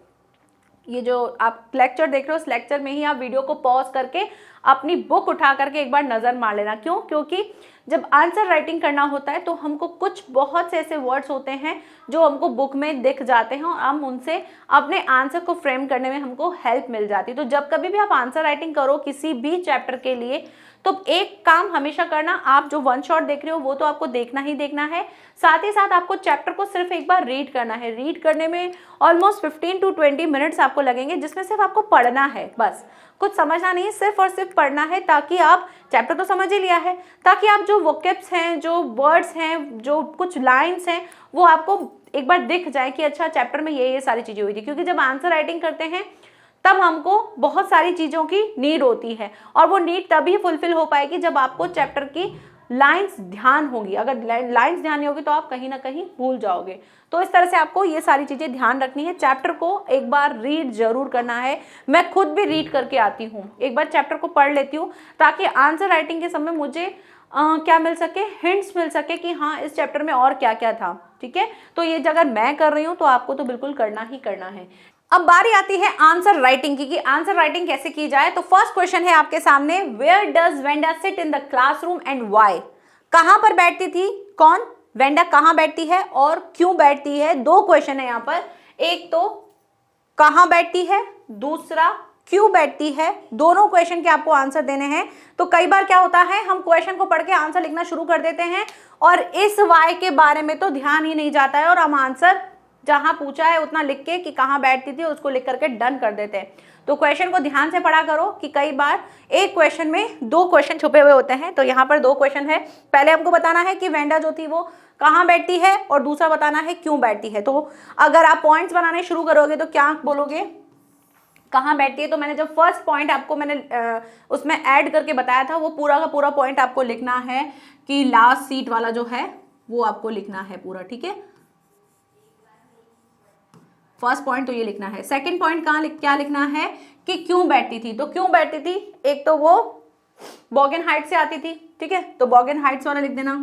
ये जो आप लेक्चर देख रहे हो, उस लेक्चर में ही आप वीडियो को पॉज करके अपनी बुक उठा करके एक बार नज़र मार लेना। क्यों? क्योंकि जब आंसर राइटिंग करना होता है तो हमको कुछ बहुत से ऐसे वर्ड्स होते हैं जो हमको बुक में दिख जाते हैं और हम उनसे अपने आंसर को फ्रेम करने में हमको हेल्प मिल जाती है। तो जब कभी भी आप आंसर राइटिंग करो किसी भी चैप्टर के लिए, तो एक काम हमेशा करना, आप जो वन शॉट देख रहे हो वो तो आपको देखना ही देखना है, साथ ही साथ आपको चैप्टर को सिर्फ एक बार रीड करना है। रीड करने में ऑलमोस्ट 15 to 20 मिनट्स आपको लगेंगे, जिसमें सिर्फ आपको पढ़ना है, बस कुछ समझना नहीं है, सिर्फ और सिर्फ पढ़ना है, ताकि आप चैप्टर तो समझ ही लिया है, ताकि आप जो वोकैब्स हैं, जो वर्ड्स हैं, जो कुछ लाइन्स हैं, वो आपको एक बार दिख जाए कि अच्छा चैप्टर में ये सारी चीज़ें हुई थी। क्योंकि जब आंसर राइटिंग करते हैं तब हमको बहुत सारी चीज़ों की नीड होती है और वो नीड तभी फुलफिल हो पाएगी जब आपको चैप्टर की लाइंस ध्यान होगी। अगर लाइंस ध्यान नहीं होगी तो आप कहीं ना कहीं भूल जाओगे। तो इस तरह से आपको ये सारी चीज़ें ध्यान रखनी है। चैप्टर को एक बार रीड जरूर करना है, मैं खुद भी रीड करके आती हूँ, एक बार चैप्टर को पढ़ लेती हूँ ताकि आंसर राइटिंग के समय मुझे क्या मिल सके, हिंट्स मिल सके कि हाँ इस चैप्टर में और क्या क्या था। ठीक है, तो ये अगर मैं कर रही हूँ तो आपको तो बिल्कुल करना ही करना है। अब बारी आती है आंसर राइटिंग की कि आंसर राइटिंग कैसे की जाए। तो फर्स्ट क्वेश्चन है आपके सामने, where does Wanda sit in the classroom and why. कहां पर बैठती थी, कौन वेंडा कहां बैठती है और क्यों बैठती है। 2 क्वेश्चन है यहाँ पर, एक तो कहां बैठती है, दूसरा क्यों बैठती है। दोनों क्वेश्चन के आपको आंसर देने हैं। तो कई बार क्या होता है, हम क्वेश्चन को पढ़ के आंसर लिखना शुरू कर देते हैं और इस वाई के बारे में तो ध्यान ही नहीं जाता है और हम आंसर जहां पूछा है उतना लिख के कि कहां बैठती थी उसको लिख करके डन कर देते हैं। तो क्वेश्चन को ध्यान से पढ़ा करो कि कई बार एक क्वेश्चन में 2 क्वेश्चन छुपे हुए होते हैं। तो यहाँ पर 2 क्वेश्चन है, पहले हमको बताना है कि वेंडा जो थी वो कहाँ बैठती है और दूसरा बताना है क्यों बैठती है। तो अगर आप पॉइंट्स बनाने शुरू करोगे तो क्या बोलोगे, कहाँ बैठती है। तो मैंने जब फर्स्ट पॉइंट आपको मैंने उसमें ऐड करके बताया था, वो पूरा का पूरा पॉइंट आपको लिखना है कि लास्ट सीट वाला जो है वो आपको लिखना है पूरा। ठीक है, फर्स्ट पॉइंट तो ये लिखना है। सेकंड पॉइंट क्या लिखना है कि क्यों बैठती थी। तो क्यों बैठती थी, एक तो वो बॉगन हाइट से आती थी। ठीक है, तो बॉगन हाइट्स वाला लिख देना।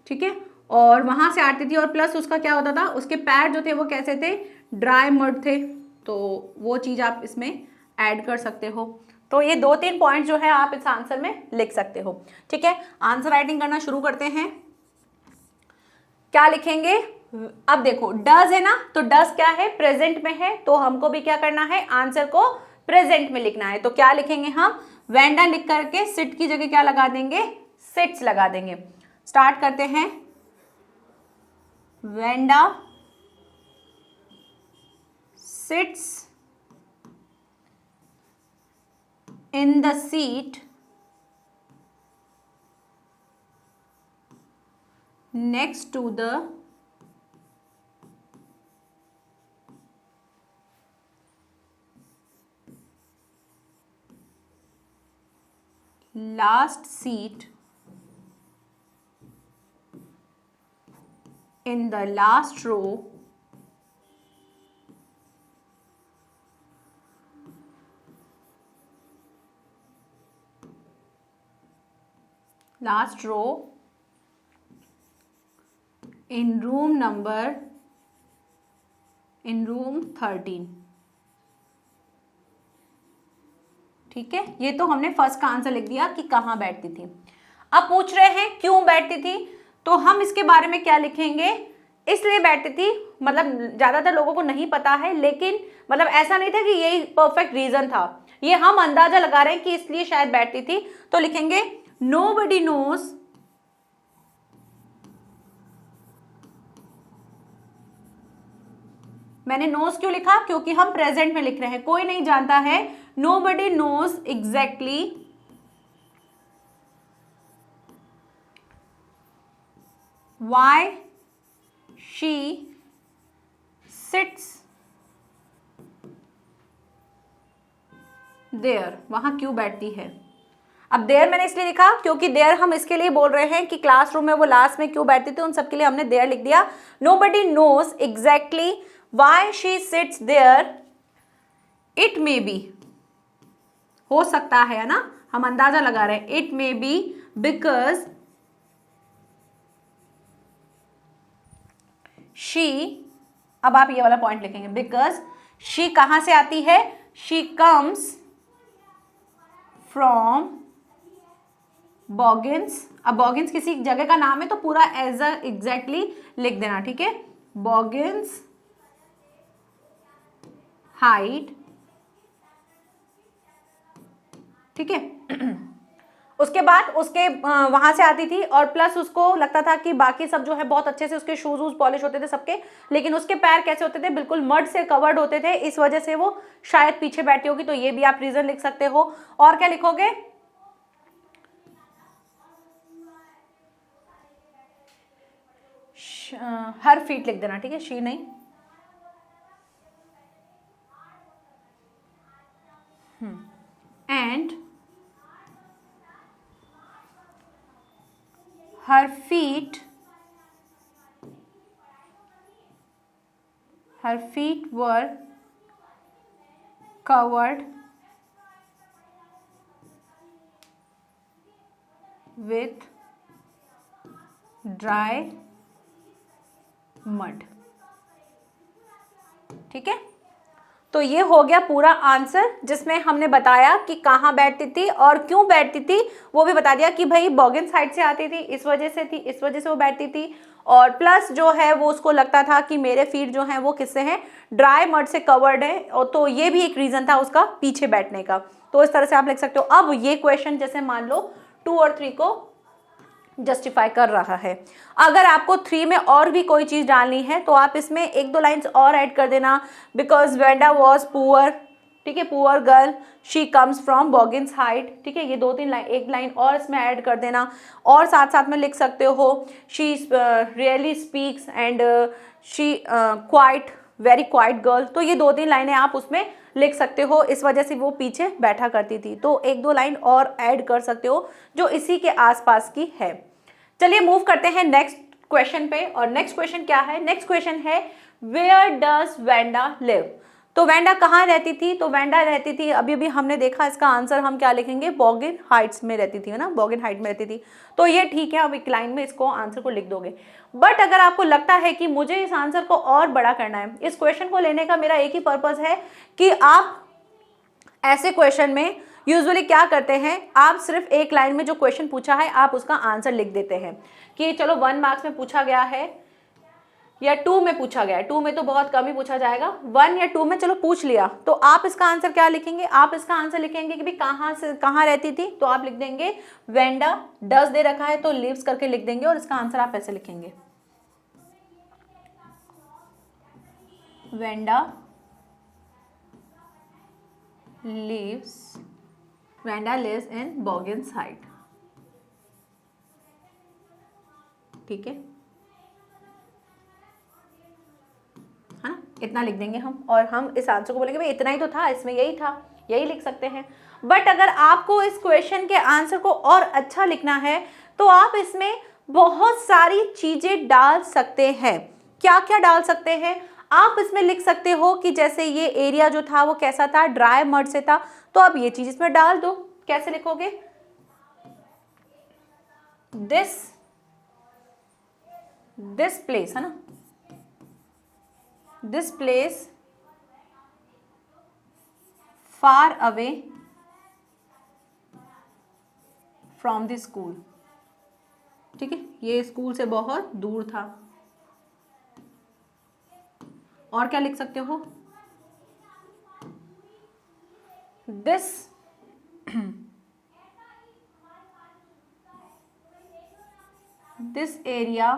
ठीक है, और वहां से आती थी और प्लस उसका क्या होता था, उसके पैर जो थे वो कैसे थे, ड्राई मड थे। तो वो चीज आप इसमें ऐड कर सकते हो। तो ये 2-3 पॉइंट जो है आप इस आंसर में लिख सकते हो। ठीक है, आंसर राइटिंग करना शुरू करते हैं। क्या लिखेंगे, अब देखो डज है ना, तो डज क्या है, प्रेजेंट में है, तो हमको भी क्या करना है, आंसर को प्रेजेंट में लिखना है। तो क्या लिखेंगे हम, वेंडा लिख करके सिट की जगह क्या लगा देंगे, सिट्स लगा देंगे। स्टार्ट करते हैं, Wanda sits in the seat next to the last seat in the last row in room 13। ठीक है, ये तो हमने फर्स्ट का आंसर लिख दिया कि कहाँ बैठती थी। अब पूछ रहे हैं क्यों बैठती थी, तो हम इसके बारे में क्या लिखेंगे, इसलिए बैठती थी, मतलब ज्यादातर लोगों को नहीं पता है, लेकिन मतलब ऐसा नहीं था कि यही परफेक्ट रीजन था, ये हम अंदाजा लगा रहे हैं कि इसलिए शायद बैठती थी। तो लिखेंगे nobody knows मैंने नोज क्यों लिखा, क्योंकि हम प्रेजेंट में लिख रहे हैं, कोई नहीं जानता है, nobody knows exactly why she sits there, वहां क्यों बैठती है। अब देयर मैंने इसलिए लिखा क्योंकि देयर हम इसके लिए बोल रहे हैं कि क्लासरूम में वो लास्ट में क्यों बैठती थी, उन सबके लिए हमने देयर लिख दिया। Nobody knows exactly why she sits there, it may be, हो सकता है ना, हम अंदाजा लगा रहे हैं, it may be because she, अब आप ये वाला पॉइंट लिखेंगे, बिकॉज शी कहां से आती है, शी कम्स फ्रॉम बॉगिन्स। अब बॉगिन्स किसी जगह का नाम है तो पूरा एज अ एग्जैक्टली लिख देना, ठीक है, बॉगिन्स हाइट, ठीक है। उसके बाद उसके वहां से आती थी और प्लस उसको लगता था कि बाकी सब जो है बहुत अच्छे से उसके शूज वूज पॉलिश होते थे सबके, लेकिन उसके पैर कैसे होते थे, बिल्कुल मड से कवर्ड होते थे, इस वजह से वो शायद पीछे बैठी होगी, तो ये भी आप रीजन लिख सकते हो। और क्या लिखोगे, हर फीट लिख देना, ठीक है, शी नहीं, and her feet were covered with dry mud, ठीक है। तो ये हो गया पूरा आंसर, जिसमें हमने बताया कि कहाँ बैठती थी और क्यों बैठती थी, वो भी बता दिया कि भाई बॉगिन साइड से आती थी, इस वजह से थी, इस वजह से वो बैठती थी, और प्लस जो है वो उसको लगता था कि मेरे फीट जो हैं वो किससे हैं, ड्राई मड से कवर्ड है, और तो ये भी एक रीजन था उसका पीछे बैठने का। तो इस तरह से आप लिख सकते हो। अब ये क्वेश्चन जैसे मान लो 2 और 3 को जस्टिफाई कर रहा है। अगर आपको 3 में और भी कोई चीज डालनी है तो आप इसमें 1-2 लाइन्स और ऐड कर देना, बिकॉज वेंडा वॉज पुअर, ठीक है, poor girl, she comes from Boggins Heights, ठीक है, ये 2-3 लाइन, 1 लाइन और इसमें ऐड कर देना। और साथ साथ में लिख सकते हो she really speaks and she quite very quiet girl, तो ये 2-3 लाइनें आप उसमें लिख सकते हो, इस वजह से वो पीछे बैठा करती थी। तो 1-2 लाइन और ऐड कर सकते हो जो इसी के आसपास की है। चलिए मूव करते हैं नेक्स्ट क्वेश्चन पे। और नेक्स्ट क्वेश्चन क्या है, नेक्स्ट क्वेश्चन है वेयर डज वेंडा लिव। तो वेंडा कहाँ रहती थी, तो वेंडा रहती थी, अभी अभी हमने देखा, इसका आंसर हम क्या लिखेंगे, बॉगिन हाइट्स में रहती थी, है ना, बॉगिन हाइट में रहती थी। तो ये ठीक है, अब एक लाइन में इसको आंसर को लिख दोगे। बट अगर आपको लगता है कि मुझे इस आंसर को और बड़ा करना है, इस क्वेश्चन को लेने का मेरा एक ही पर्पज है कि आप ऐसे क्वेश्चन में यूजुअली क्या करते हैं, आप सिर्फ एक लाइन में जो क्वेश्चन पूछा है आप उसका आंसर लिख देते हैं कि चलो 1 मार्क्स में पूछा गया है या 2 में पूछा गया है, 2 में तो बहुत कम ही पूछा जाएगा, 1 या 2 में चलो पूछ लिया, तो आप इसका आंसर क्या लिखेंगे, आप इसका आंसर लिखेंगे कि भाई कहाँ से कहाँ रहती थी, तो आप लिख देंगे वेंडा, डज दे रखा है तो लिव्स करके लिख देंगे, और इसका आंसर आप ऐसे लिखेंगे, वेंडा lives in बॉगिन्स हाइट, ठीक है ना, इतना लिख देंगे हम, और हम इस आंसर को बोलेंगे भाई इतना ही तो था, इसमें यही था, यही लिख सकते हैं। बट अगर आपको इस क्वेश्चन के आंसर को और अच्छा लिखना है तो आप इसमें बहुत सारी चीजें डाल सकते हैं। क्या क्या डाल सकते हैं, आप इसमें लिख सकते हो कि जैसे ये एरिया जो था वो कैसा था, ड्राई मड से था, तो आप ये चीज इसमें डाल दो। कैसे लिखोगे, दिस प्लेस, है ना, this place far away from the school, ठीक है, ये स्कूल से बहुत दूर था। और क्या लिख सकते हो, this area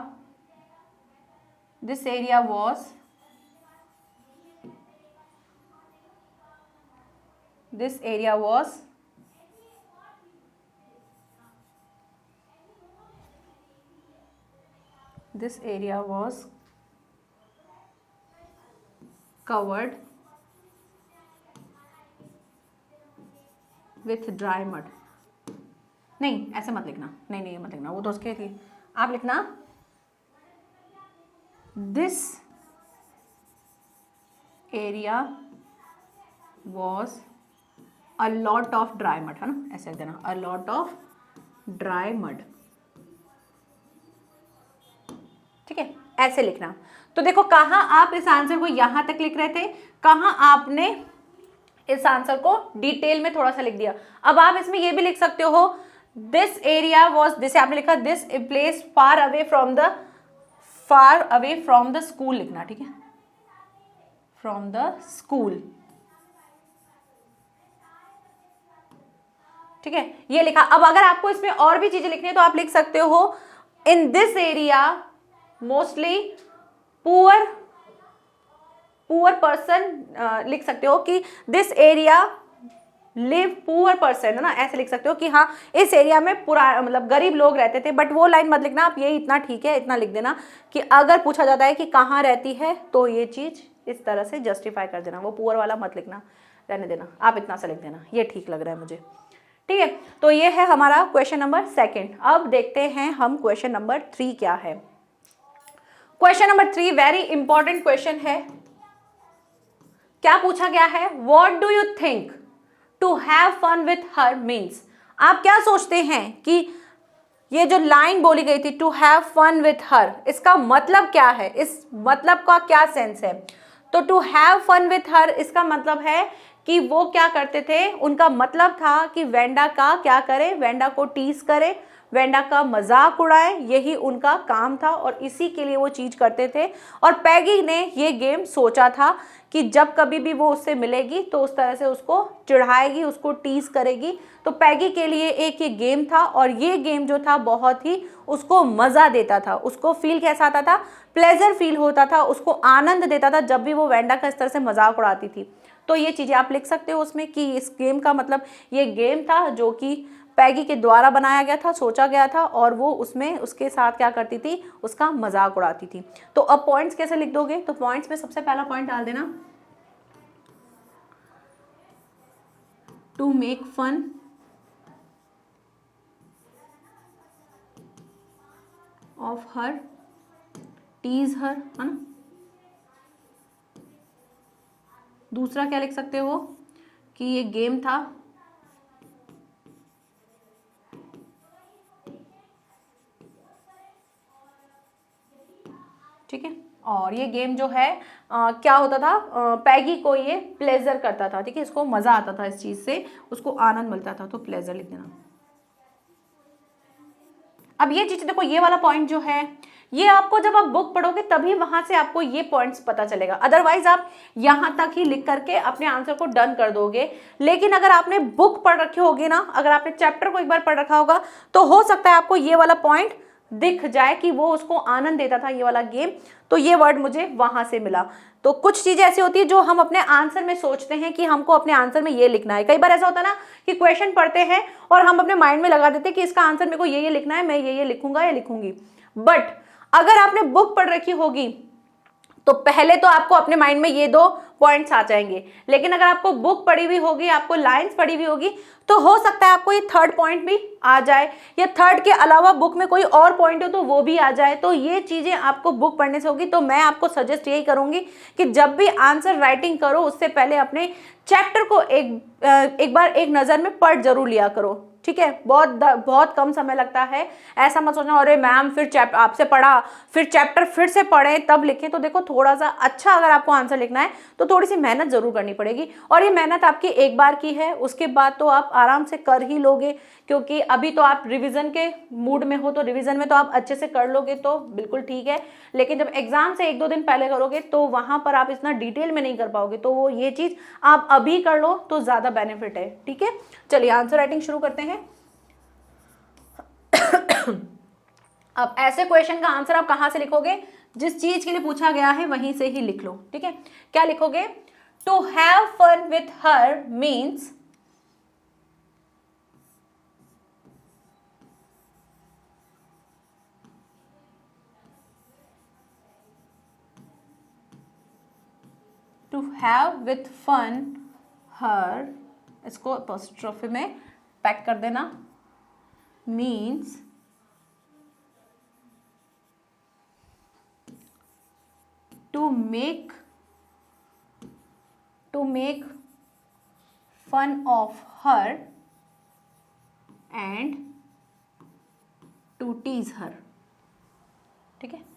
was this area was covered with dry mud. नहीं ऐसे मत लिखना, नहीं मत लिखना, वो तो उसके थी। आप लिखना this area was a lot of dry mud, है ना, ऐसे लिख देना, a lot of dry mud, ठीक है, ऐसे लिखना। तो देखो कहाँ आप इस आंसर को यहां तक लिख रहे थे, कहाँ आपने इस आंसर को डिटेल में थोड़ा सा लिख दिया। अब आप इसमें ये भी लिख सकते हो दिस एरिया वॉज, जैसे आपने लिखा this place far away from the school लिखना, ठीक है, फ्रॉम द स्कूल, ठीक है, ये लिखा। अब अगर आपको इसमें और भी चीजें लिखनी है तो आप लिख सकते हो in this area mostly poor person, लिख सकते हो कि this area live poor person, है ना, ऐसे लिख सकते हो कि हाँ इस एरिया में पूरा मतलब गरीब लोग रहते थे। बट वो लाइन मत लिखना, आप ये इतना ठीक है, इतना लिख देना कि अगर पूछा जाता है कि कहाँ रहती है तो ये चीज इस तरह से जस्टिफाई कर देना, वो पुअर वाला मत लिखना, रहने देना, आप इतना सा लिख देना, ये ठीक लग रहा है मुझे, ठीक है। तो ये है हमारा क्वेश्चन नंबर 2। अब देखते हैं हम क्वेश्चन नंबर 3 क्या है। Question number 3 very important question है। क्या पूछा गया है, what do you think to have fun with her means. आप क्या सोचते हैं कि ये जो लाइन बोली गई थी to have fun with her, इसका मतलब क्या है, इस मतलब का क्या सेंस है। तो to have fun with her इसका मतलब है कि वो क्या करते थे, उनका मतलब था कि वेंडा का क्या करे, वेंडा को टीज करे, वेंडा का मजाक उड़ाए, यही उनका काम था और इसी के लिए वो चीज करते थे। और पैगी ने ये गेम सोचा था कि जब कभी भी वो उससे मिलेगी तो उस तरह से उसको चिढ़ाएगी, उसको टीज करेगी। तो पैगी के लिए एक ये गेम था और ये गेम जो था बहुत ही उसको मज़ा देता था, उसको फील कैसा आता था, प्लेजर फील होता था, उसको आनंद देता था जब भी वो वेंडा का इस तरह से मजाक उड़ाती थी। तो ये चीज़ें आप लिख सकते हो उसमें कि इस गेम का मतलब ये गेम था जो कि पैगी के द्वारा बनाया गया था, सोचा गया था और वो उसमें उसके साथ क्या करती थी, उसका मजाक उड़ाती थी। तो अब पॉइंट्स कैसे लिख दोगे, तो पॉइंट्स में सबसे पहला पॉइंट डाल देना to make fun of her, tease her, है ना। दूसरा क्या लिख सकते हो कि ये गेम था ठीक है, और ये गेम जो है क्या होता था, पैगी को ये प्लेजर करता था, ठीक है, इसको मजा आता था, इस चीज से उसको आनंद मिलता था, तो प्लेजर लिख देना। अब ये चीज देखो, ये वाला पॉइंट जो है ये आपको जब आप बुक पढ़ोगे तभी वहां से आपको ये पॉइंट्स पता चलेगा, अदरवाइज आप यहां तक ही लिख करके अपने आंसर को डन कर दोगे। लेकिन अगर आपने बुक पढ़ रखी होगी ना, अगर आपने चैप्टर को एक बार पढ़ रखा होगा तो हो सकता है आपको ये वाला पॉइंट दिख जाए कि वो उसको आनंद देता था ये वाला गेम, तो ये वर्ड मुझे वहां से मिला। तो कुछ चीजें ऐसी होती है जो हम अपने आंसर में सोचते हैं कि हमको अपने आंसर में ये लिखना है। कई बार ऐसा होता है ना कि क्वेश्चन पढ़ते हैं और हम अपने माइंड में लगा देते हैं कि इसका आंसर मेरे को ये लिखना है, मैं ये लिखूंगा या लिखूंगी। बट अगर आपने बुक पढ़ रखी होगी तो पहले तो आपको अपने माइंड में ये 2 पॉइंट्स आ जाएंगे, लेकिन अगर आपको बुक पढ़ी हुई होगी, आपको लाइंस पढ़ी हुई होगी, तो हो सकता है आपको ये 3rd पॉइंट भी आ जाए, या 3rd के अलावा बुक में कोई और पॉइंट हो तो वो भी आ जाए। तो ये चीजें आपको बुक पढ़ने से होगी। तो मैं आपको सजेस्ट यही करूंगी कि जब भी आंसर राइटिंग करो उससे पहले अपने चैप्टर को एक बार एक नजर में पढ़ जरूर लिया करो, ठीक है। बहुत कम समय लगता है, ऐसा मत सोचना अरे मैम फिर चैप्टर आपसे पढ़ा फिर चैप्टर फिर से पढ़ें तब लिखें। तो देखो थोड़ा सा अच्छा अगर आपको आंसर लिखना है तो थोड़ी सी मेहनत जरूर करनी पड़ेगी, और ये मेहनत आपकी एक बार की है, उसके बाद तो आप आराम से कर ही लोगे, क्योंकि अभी तो आप रिवीजन के मूड में हो, तो रिवीजन में तो आप अच्छे से कर लोगे तो बिल्कुल ठीक है। लेकिन जब एग्जाम से 1-2 दिन पहले करोगे तो वहां पर आप इतना डिटेल में नहीं कर पाओगे, तो वो ये चीज आप अभी कर लो तो ज्यादा बेनिफिट है, ठीक है। चलिए आंसर राइटिंग शुरू करते हैं। अब ऐसे क्वेश्चन का आंसर आप कहां से लिखोगे, जिस चीज के लिए पूछा गया है वहीं से ही लिख लो, ठीक है। क्या लिखोगे, to have fun with her means to have with fun her, इसको एपोस्ट्रोफी में पैक कर देना, means to make fun of her and to tease her. ठीक है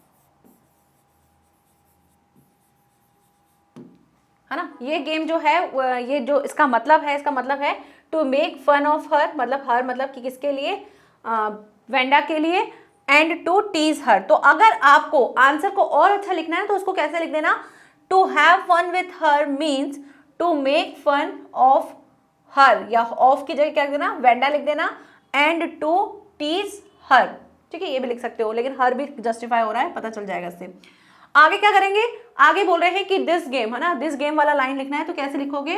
ना। ये गेम जो है ये जो इसका मतलब है to make fun of her, मतलब हर मतलब कि किसके लिए, वेंडा के लिए, एंड टू टीज हर। तो अगर आपको आंसर को और अच्छा लिखना है तो उसको कैसे लिख देना, to have fun with her means to make fun of her, या ऑफ की जगह क्या लिख देना, वेंडा लिख देना, एंड टू टीज हर। ठीक है, ये भी लिख सकते हो, लेकिन हर भी जस्टिफाई हो रहा है, पता चल जाएगा इससे। आगे क्या करेंगे, आगे बोल रहे हैं कि दिस गेम, है ना, दिस गेम वाला लाइन लिखना है, तो कैसे लिखोगे,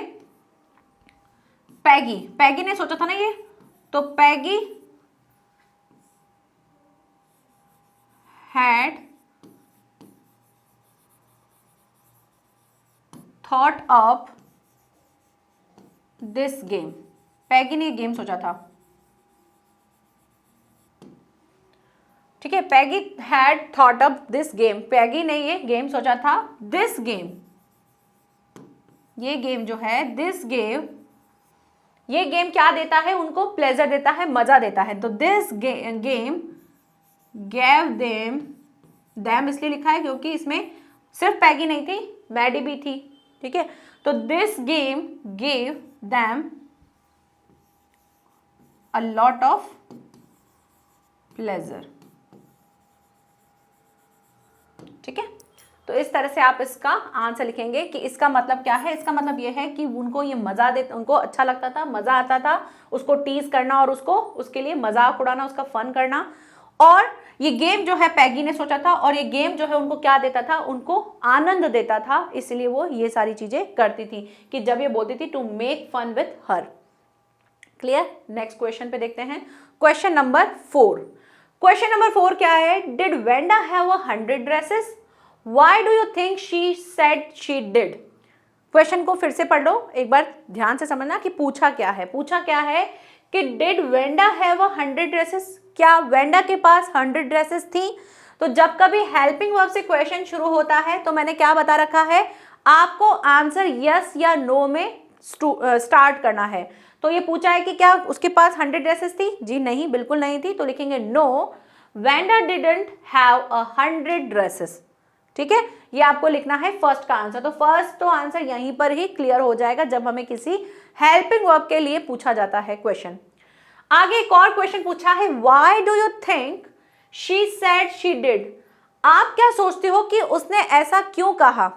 पैगी ने सोचा था ना ये, तो Peggy had thought up this game, Peggy ने गेम सोचा था। ठीक है, Peggy had thought up this game, Peggy ने ये गेम सोचा था। दिस गेम, ये गेम जो है, दिस गेम, ये गेम क्या देता है उनको, प्लेजर देता है, मजा देता है। तो दिस गेम गैव देम इसलिए लिखा है क्योंकि इसमें सिर्फ पैगी नहीं थी, मैडी भी थी। ठीक है, तो this game gave them a lot of pleasure. ठीक है, तो इस तरह से आप इसका आंसर लिखेंगे कि इसका मतलब क्या है। इसका मतलब यह है कि उनको ये मजा देता, उनको अच्छा लगता था, मजा आता था उसको टीज करना और उसको उसके लिए मजाक उड़ाना, उसका फन करना। और ये गेम जो है पैगी ने सोचा था, और ये गेम जो है उनको क्या देता था, उनको आनंद देता था, इसलिए वो ये सारी चीजें करती थी कि जब ये बोलती थी to make fun with her. Clear. Next question पे देखते हैं, क्वेश्चन नंबर 4। क्वेश्चन नंबर 4 क्या है, did Wanda have 100 dresses, why do you think she said she did. Question को फिर से पढ़ लो, एक बार ध्यान से समझना कि पूछा क्या है। पूछा क्या है कि डिड वेंडा हैव 100 ड्रेसेस, क्या वेंडा के पास 100 ड्रेसेस थी। तो जब कभी हेल्पिंग वर्ब से क्वेश्चन शुरू होता है तो मैंने क्या बता रखा है, आपको आंसर यस या नो में स्टार्ट करना है। तो ये पूछा है कि क्या उसके पास 100 ड्रेसेस थी, जी नहीं, बिल्कुल नहीं थी, तो लिखेंगे no, Wanda didn't have 100 dresses. ठीक है, ये आपको लिखना है फर्स्ट का आंसर। तो फर्स्ट तो आंसर यहीं पर ही क्लियर हो जाएगा जब हमें किसी हेल्पिंग वर्ब के लिए पूछा जाता है क्वेश्चन। आगे एक और क्वेश्चन पूछा है, why do you think she said she did. आप क्या सोचते हो कि उसने ऐसा क्यों कहा,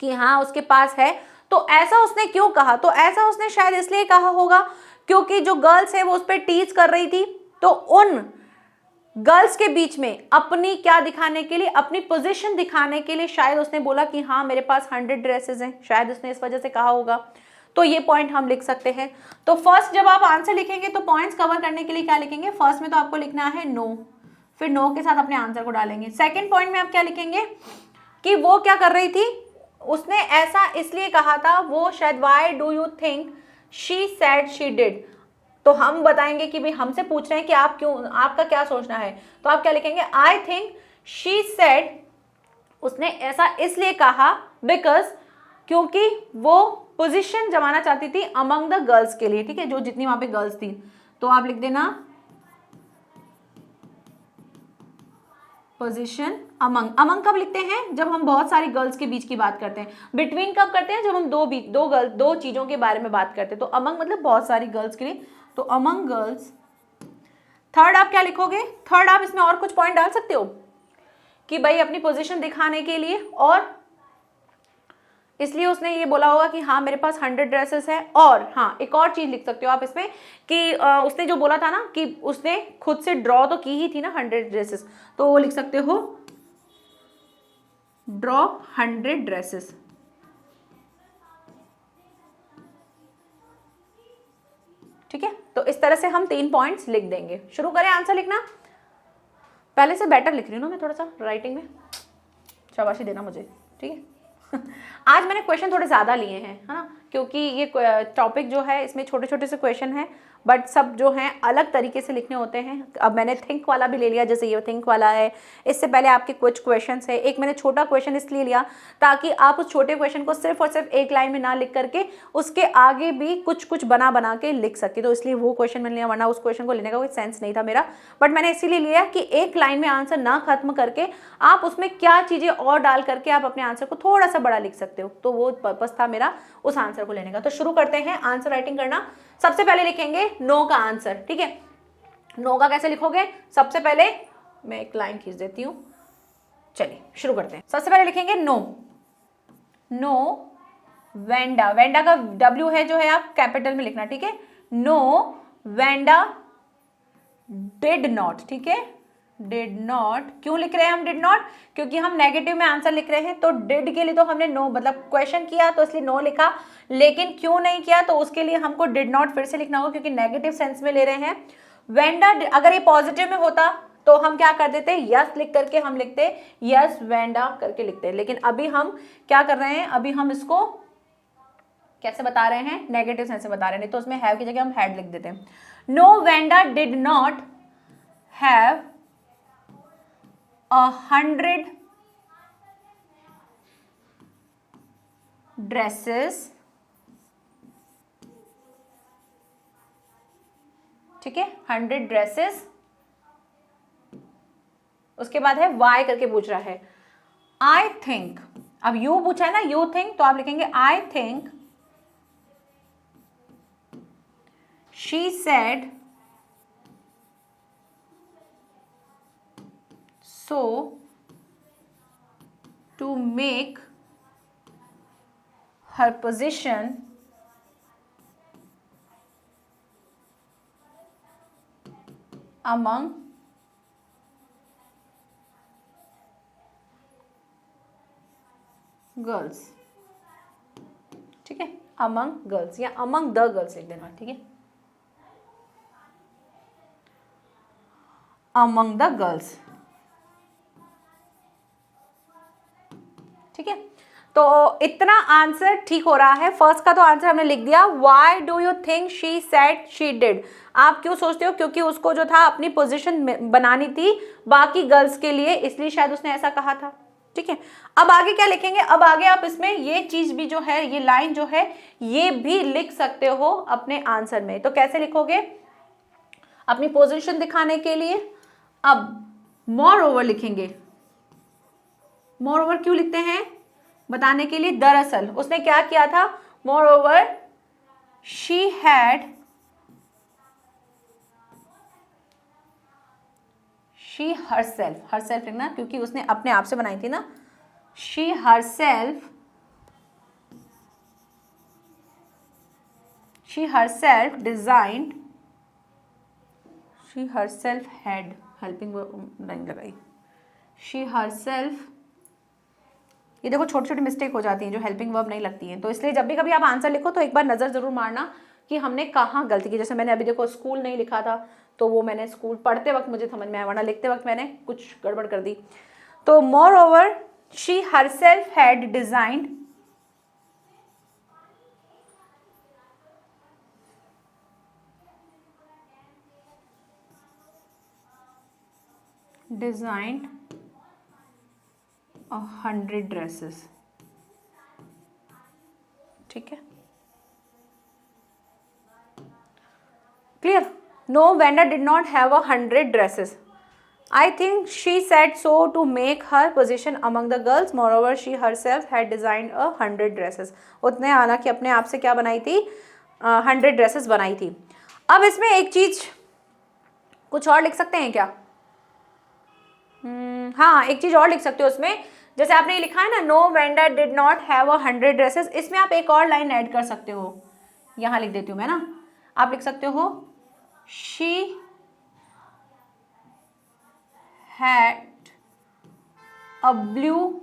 कि हाँ उसके पास है, तो ऐसा उसने क्यों कहा। तो ऐसा उसने शायद इसलिए कहा होगा क्योंकि जो गर्ल्स है वो उस पर टीज कर रही थी, तो उन गर्ल्स के बीच में अपनी क्या दिखाने के लिए, अपनी पोजीशन दिखाने के लिए शायद उसने बोला कि हाँ मेरे पास 100 ड्रेसेस हैं, शायद उसने इस वजह से कहा होगा। तो ये पॉइंट हम लिख सकते हैं। तो फर्स्ट जब आप आंसर लिखेंगे तो पॉइंट्स कवर करने के लिए क्या लिखेंगे, फर्स्ट में तो आपको लिखना है नो, फिर नो के साथ अपने आंसर को डालेंगे। सेकेंड पॉइंट में आप क्या लिखेंगे कि वो क्या कर रही थी, उसने ऐसा इसलिए कहा था, वो शायद why do you think she said she did. तो हम बताएंगे कि भाई हमसे पूछ रहे हैं कि आप क्यों, आपका क्या सोचना है, तो आप क्या लिखेंगे, आई थिंक शी सेड, उसने ऐसा इसलिए कहा बिकॉज, क्योंकि वो पोजीशन जमाना चाहती थी अमंग द गर्ल्स के लिए। ठीक है, जो जितनी वहां पे गर्ल्स थी, तो आप लिख देना पोजीशन अमंग। अमंग कब लिखते हैं, जब हम बहुत सारी गर्ल्स के बीच की बात करते हैं। बिटवीन कब करते हैं, जब हम दो चीजों के बारे में बात करते हैं। तो अमंग मतलब बहुत सारी गर्ल्स के लिए, तो अमंग गर्ल्स। थर्ड आप क्या लिखोगे, थर्ड आप इसमें और कुछ पॉइंट डाल सकते हो कि भाई अपनी पोजीशन दिखाने के लिए, और इसलिए उसने ये बोला होगा कि हाँ मेरे पास 100 ड्रेसेस है। और हाँ एक और चीज लिख सकते हो आप इसमें कि उसने जो बोला था ना कि उसने खुद से ड्रॉ तो की ही थी ना 100 ड्रेसेस, तो वो लिख सकते हो ड्रॉ 100 ड्रेसेस। ठीक है, तो इस तरह से हम 3 पॉइंट्स लिख देंगे। शुरू करें आंसर लिखना। पहले से बेटर लिख रही हूँ ना मैं थोड़ा सा राइटिंग में, शाबाशी देना मुझे। ठीक है, आज मैंने क्वेश्चन थोड़े ज़्यादा लिए हैं, है ना, क्योंकि ये टॉपिक जो है इसमें छोटे छोटे से क्वेश्चन हैं, बट सब जो हैं अलग तरीके से लिखने होते हैं। अब मैंने थिंक वाला भी ले लिया, जैसे ये थिंक वाला है, इससे पहले आपके कुछ क्वेश्चंस है। एक मैंने छोटा क्वेश्चन इसलिए लिया ताकि आप उस छोटे क्वेश्चन को सिर्फ और सिर्फ एक लाइन में ना लिख करके उसके आगे भी कुछ कुछ बना बना के लिख सके, तो इसलिए वो क्वेश्चन मैंने लिया, वरना उस क्वेश्चन को लेने का कोई सेंस नहीं था मेरा। बट मैंने इसीलिए लिया कि एक लाइन में आंसर ना खत्म करके आप उसमें क्या चीज़ें और डाल करके आप अपने आंसर को थोड़ा सा बड़ा लिख सकते हो, तो वो पर्पस था मेरा उस आंसर को लेने का। तो शुरू करते हैं आंसर राइटिंग करना। सबसे पहले लिखेंगे नो का आंसर, ठीक है। नो का कैसे लिखोगे, सबसे पहले मैं एक लाइन खींच देती हूं, चलिए शुरू करते हैं। सबसे पहले लिखेंगे नो। नो वेंडा, वेंडा का W है जो है आप कैपिटल में लिखना, ठीक है। नो वेंडा डिड नॉट, ठीक है। डिड नॉट, क्यों लिख रहे हैं हम डिड नॉट, क्योंकि हम नेगेटिव में आंसर लिख रहे हैं, तो डिड के लिए तो हमने नो मतलब क्वेश्चन किया तो इसलिए नो लिखा, लेकिन क्यों नहीं किया तो उसके लिए हमको डिड नॉट फिर से लिखना होगा क्योंकि नेगेटिव सेंस में ले रहे हैं। वेंडा, अगर ये पॉजिटिव में होता तो हम क्या कर देते, यस लिख करके हम लिखते, यस वेंडा करके लिखते, लेकिन अभी हम क्या कर रहे हैं, अभी हम इसको कैसे बता रहे हैं, नेगेटिव सेंस में बता रहे हैं, तो उसमें हैव की जगह हम हैड लिख देते हैं। No Wanda did not have 100 dresses, ठीक है, 100 ड्रेसेस। उसके बाद है वाई करके पूछ रहा है। आई थिंक, अब यू पूछा है ना, यू थिंक, तो आप लिखेंगे आई think she said so to make her position among girls, ठीक है, among गर्ल्स या among the गर्ल्स लिख देना, ठीक है, among the गर्ल्स, ठीक है। तो इतना आंसर ठीक हो रहा है। फर्स्ट का तो आंसर हमने लिख दिया। Why do you think she said she did, आप क्यों सोचते हो, क्योंकि उसको जो था अपनी पोजीशन बनानी थी बाकी गर्ल्स के लिए, इसलिए शायद उसने ऐसा कहा था, ठीक है। अब आगे क्या लिखेंगे, अब आगे आप इसमें ये चीज भी जो है, ये लाइन जो है ये भी लिख सकते हो अपने आंसर में। तो कैसे लिखोगे, अपनी पोजीशन दिखाने के लिए अब मोर ओवर लिखेंगे। मोर ओवर क्यों लिखते हैं, बताने के लिए। दरअसल उसने क्या किया था, more over she had herself लिखना, क्योंकि उसने अपने आप से बनाई थी ना। She herself designed, she herself had, helping line लगाई, शी हरसेल्फ। ये देखो छोटी छोटी मिस्टेक हो जाती हैं जो हेल्पिंग वर्ब नहीं लगती हैं, तो इसलिए जब भी कभी आप आंसर लिखो तो एक बार नज़र जरूर मारना कि हमने कहाँ गलती की। जैसे मैंने अभी देखो स्कूल नहीं लिखा था, तो वो मैंने स्कूल पढ़ते वक्त मुझे समझ में आया, वरना लिखते वक्त मैंने कुछ गड़बड़ कर दी। तो moreover she herself had designed designed 100 dresses, ठीक है, clear. No Wanda did not have 100 dresses. I think she said so to make her position among the girls. Moreover she herself had designed 100 dresses. उसने हालांकि अपने आप से क्या बनाई थी, 100 ड्रेसेस बनाई थी। अब इसमें एक चीज कुछ और लिख सकते हैं क्या, हाँ एक चीज और लिख सकते हो उसमें, जैसे आपने ये लिखा है ना, no Wanda did not have 100 dresses, इसमें आप एक और लाइन ऐड कर सकते हो। यहां लिख देती हूं मैं ना, आप लिख सकते हो शी हैड अ ब्लू,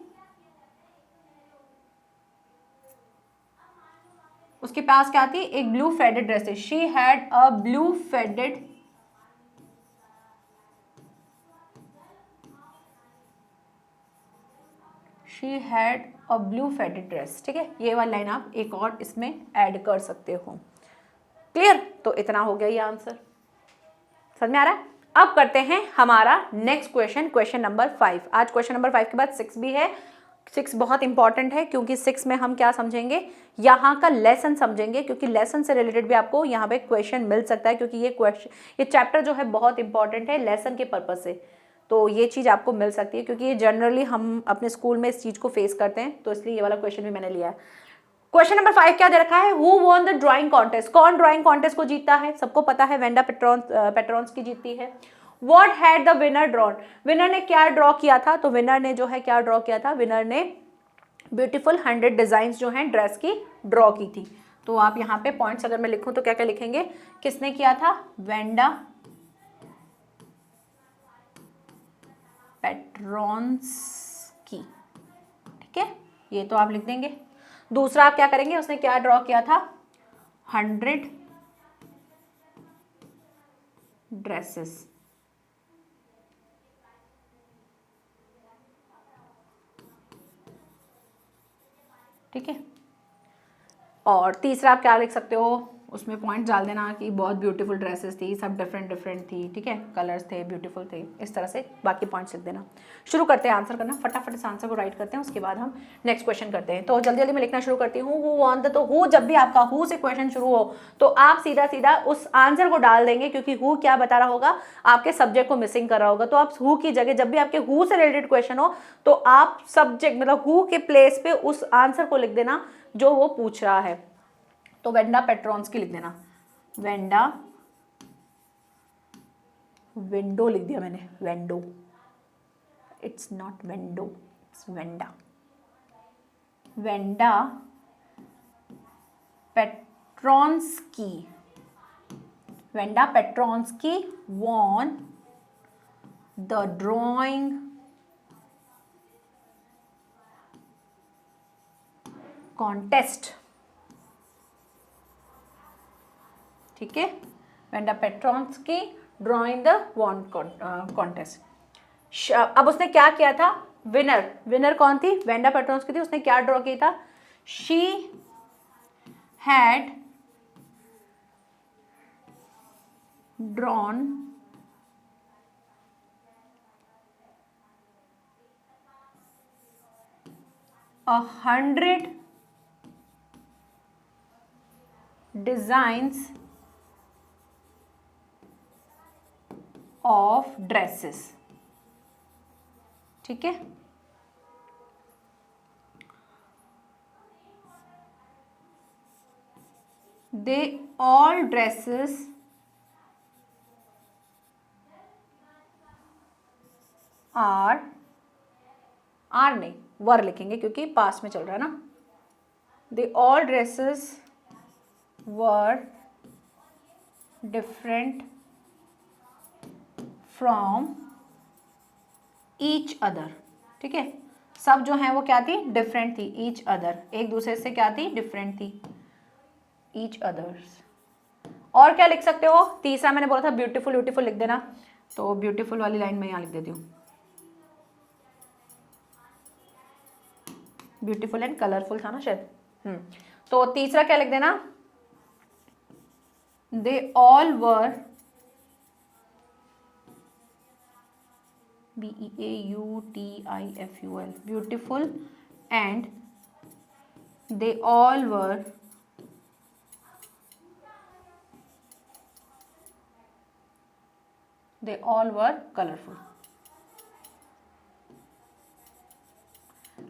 उसके पास क्या थी, एक ब्लू फेडेड ड्रेस है। She had a blue faded she had a blue faded dress. ठीक है, ये वाली लाइन आप एक और इसमें ऐड कर सकते हो। क्लियर? तो इतना हो गया ये आंसर, समझ में आ रहा है? अब करते हैं हमारा नेक्स्ट क्वेश्चन, क्वेश्चन नंबर 5। आज क्वेश्चन नंबर 5 के बाद 6 भी है। 6 बहुत इंपॉर्टेंट है क्योंकि 6 में हम क्या समझेंगे, यहाँ का लेसन समझेंगे, क्योंकि लेसन से रिलेटेड भी आपको यहाँ पे क्वेश्चन मिल सकता है, क्योंकि ये चैप्टर जो है बहुत इंपॉर्टेंट है लेसन के पर्पज से। तो ये चीज़ आपको मिल सकती है क्योंकि ये जनरली हम अपने स्कूल में इस चीज़ को फेस करते हैं, तो इसलिए ये वाला क्वेश्चन भी मैंने लिया है। क्वेश्चन नंबर 5 क्या दे रखा है, who won the drawing contest, कौन ड्राइंग कॉन्टेस्ट को जीतता है? सबको पता है वेंडा पेट्रॉन्स की जीतती है। What had the winner drawn, winner ने क्या ड्रॉ किया था? तो विनर ने जो है क्या ड्रॉ किया था, विनर ने ब्यूटीफुल 100 डिजाइन्स जो हैं ड्रेस की ड्रॉ की थी। तो आप यहाँ पे पॉइंट्स अगर मैं लिखूं तो क्या क्या लिखेंगे, किसने किया था? वेंडा पेट्रॉन्स की। ठीक है, ये तो आप लिख देंगे। दूसरा आप क्या करेंगे, उसने क्या ड्रॉ किया था? 100 ड्रेसेस। ठीक है, और तीसरा आप क्या लिख सकते हो, उसमें पॉइंट डाल देना कि बहुत ब्यूटीफुल ड्रेसेस थी, सब डिफरेंट डिफरेंट थी। ठीक है, कलर्स थे, ब्यूटीफुल थे, इस तरह से बाकी पॉइंट्स लिख देना। शुरू करते हैं आंसर करना, फटाफट इस आंसर को राइट करते हैं, उसके बाद हम नेक्स्ट क्वेश्चन करते हैं। तो जल्दी जल्दी मैं लिखना शुरू करती हूँ। हु वॉन द, तो हु, जब भी आपका हु से क्वेश्चन शुरू हो तो आप सीधा सीधा उस आंसर को डाल देंगे, क्योंकि हु क्या बता रहा होगा, आपके सब्जेक्ट को मिसिंग कर रहा होगा। तो आप हु की जगह जब भी आपके हु से रिलेटेड क्वेश्चन हो तो आप सब्जेक्ट मतलब हु के प्लेस पे उस आंसर को लिख देना जो वो पूछ रहा है। तो वेंडा पेट्रॉन्स की लिख देना, वेंडा, विंडो लिख दिया मैंने, Wendo, it's not Wendo, it's Wanda. Wanda Petronski, Wanda Petronski won the drawing contest। ठीक है, Wanda Petronski drawing the won contest. अब उसने क्या किया था, विनर, विनर कौन थी? वेंडा पेट्रॉन्स्की थी। उसने क्या ड्रॉ किया था? She had drawn 100 designs of dresses। ठीक है, they all dresses are नहीं, वर लिखेंगे क्योंकि पास में चल रहा है ना। they all dresses were different from each other। ठीक है, सब जो है वो क्या थी? डिफरेंट थी। each other, एक दूसरे से क्या थी? डिफरेंट थी, each others। और क्या लिख सकते हो? तीसरा मैंने बोला था ब्यूटीफुल, ब्यूटीफुल लिख देना। तो ब्यूटीफुल वाली लाइन मैं यहाँ लिख देती हूँ, ब्यूटीफुल एंड कलरफुल था ना शायद। तो तीसरा क्या लिख देना? They all were beautiful, beautiful and they all were colorful।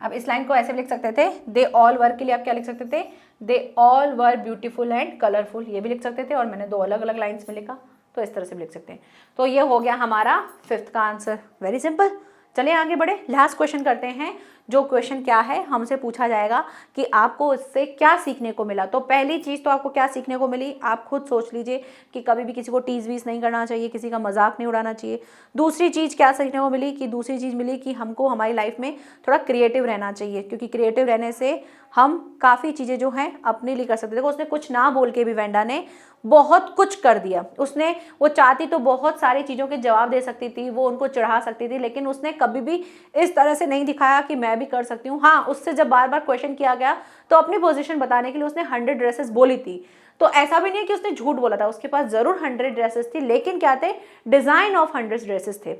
अब इस लाइन को ऐसे भी लिख सकते थे, दे ऑल वर के लिए आप क्या लिख सकते थे? They all were beautiful and colourful, ये भी लिख सकते थे। और मैंने दो अलग अलग लाइन्स में लिखा, तो इस तरह से भी लिख सकते हैं। तो ये हो गया हमारा 5th का आंसर। Very simple. चलिए आगे बढ़े, लास्ट क्वेश्चन करते हैं। जो क्वेश्चन क्या है, हमसे पूछा जाएगा कि आपको इससे क्या सीखने को मिला। तो पहली चीज़ तो आपको क्या सीखने को मिली, आप खुद सोच लीजिए कि कभी भी किसी को टीज वीज नहीं करना चाहिए, किसी का मजाक नहीं उड़ाना चाहिए। दूसरी चीज़ क्या सीखने को मिली कि दूसरी चीज़ मिली कि हमको हमारी लाइफ में थोड़ा क्रिएटिव रहना चाहिए, क्योंकि क्रिएटिव रहने से हम काफ़ी चीज़ें जो हैं अपने लिए कर सकते। देखो उसने कुछ ना बोल के भी वेंडा ने बहुत कुछ कर दिया। उसने, वो चाहती तो बहुत सारी चीज़ों के जवाब दे सकती थी, वो उनको चढ़ा सकती थी, लेकिन उसने कभी भी इस तरह से नहीं दिखाया कि मैं मैं भी कर सकती हूँ। हाँ, उससे जब बार बार क्वेश्चन किया गया तो अपनी पोजीशन बताने के लिए उसने 100 ड्रेसेस बोली थी। तो ऐसा भी नहीं है कि उसने झूठ बोला था, उसके पास जरूर 100 ड्रेसेस थी, लेकिन क्या थे, डिजाइन ऑफ 100 ड्रेसेस थे।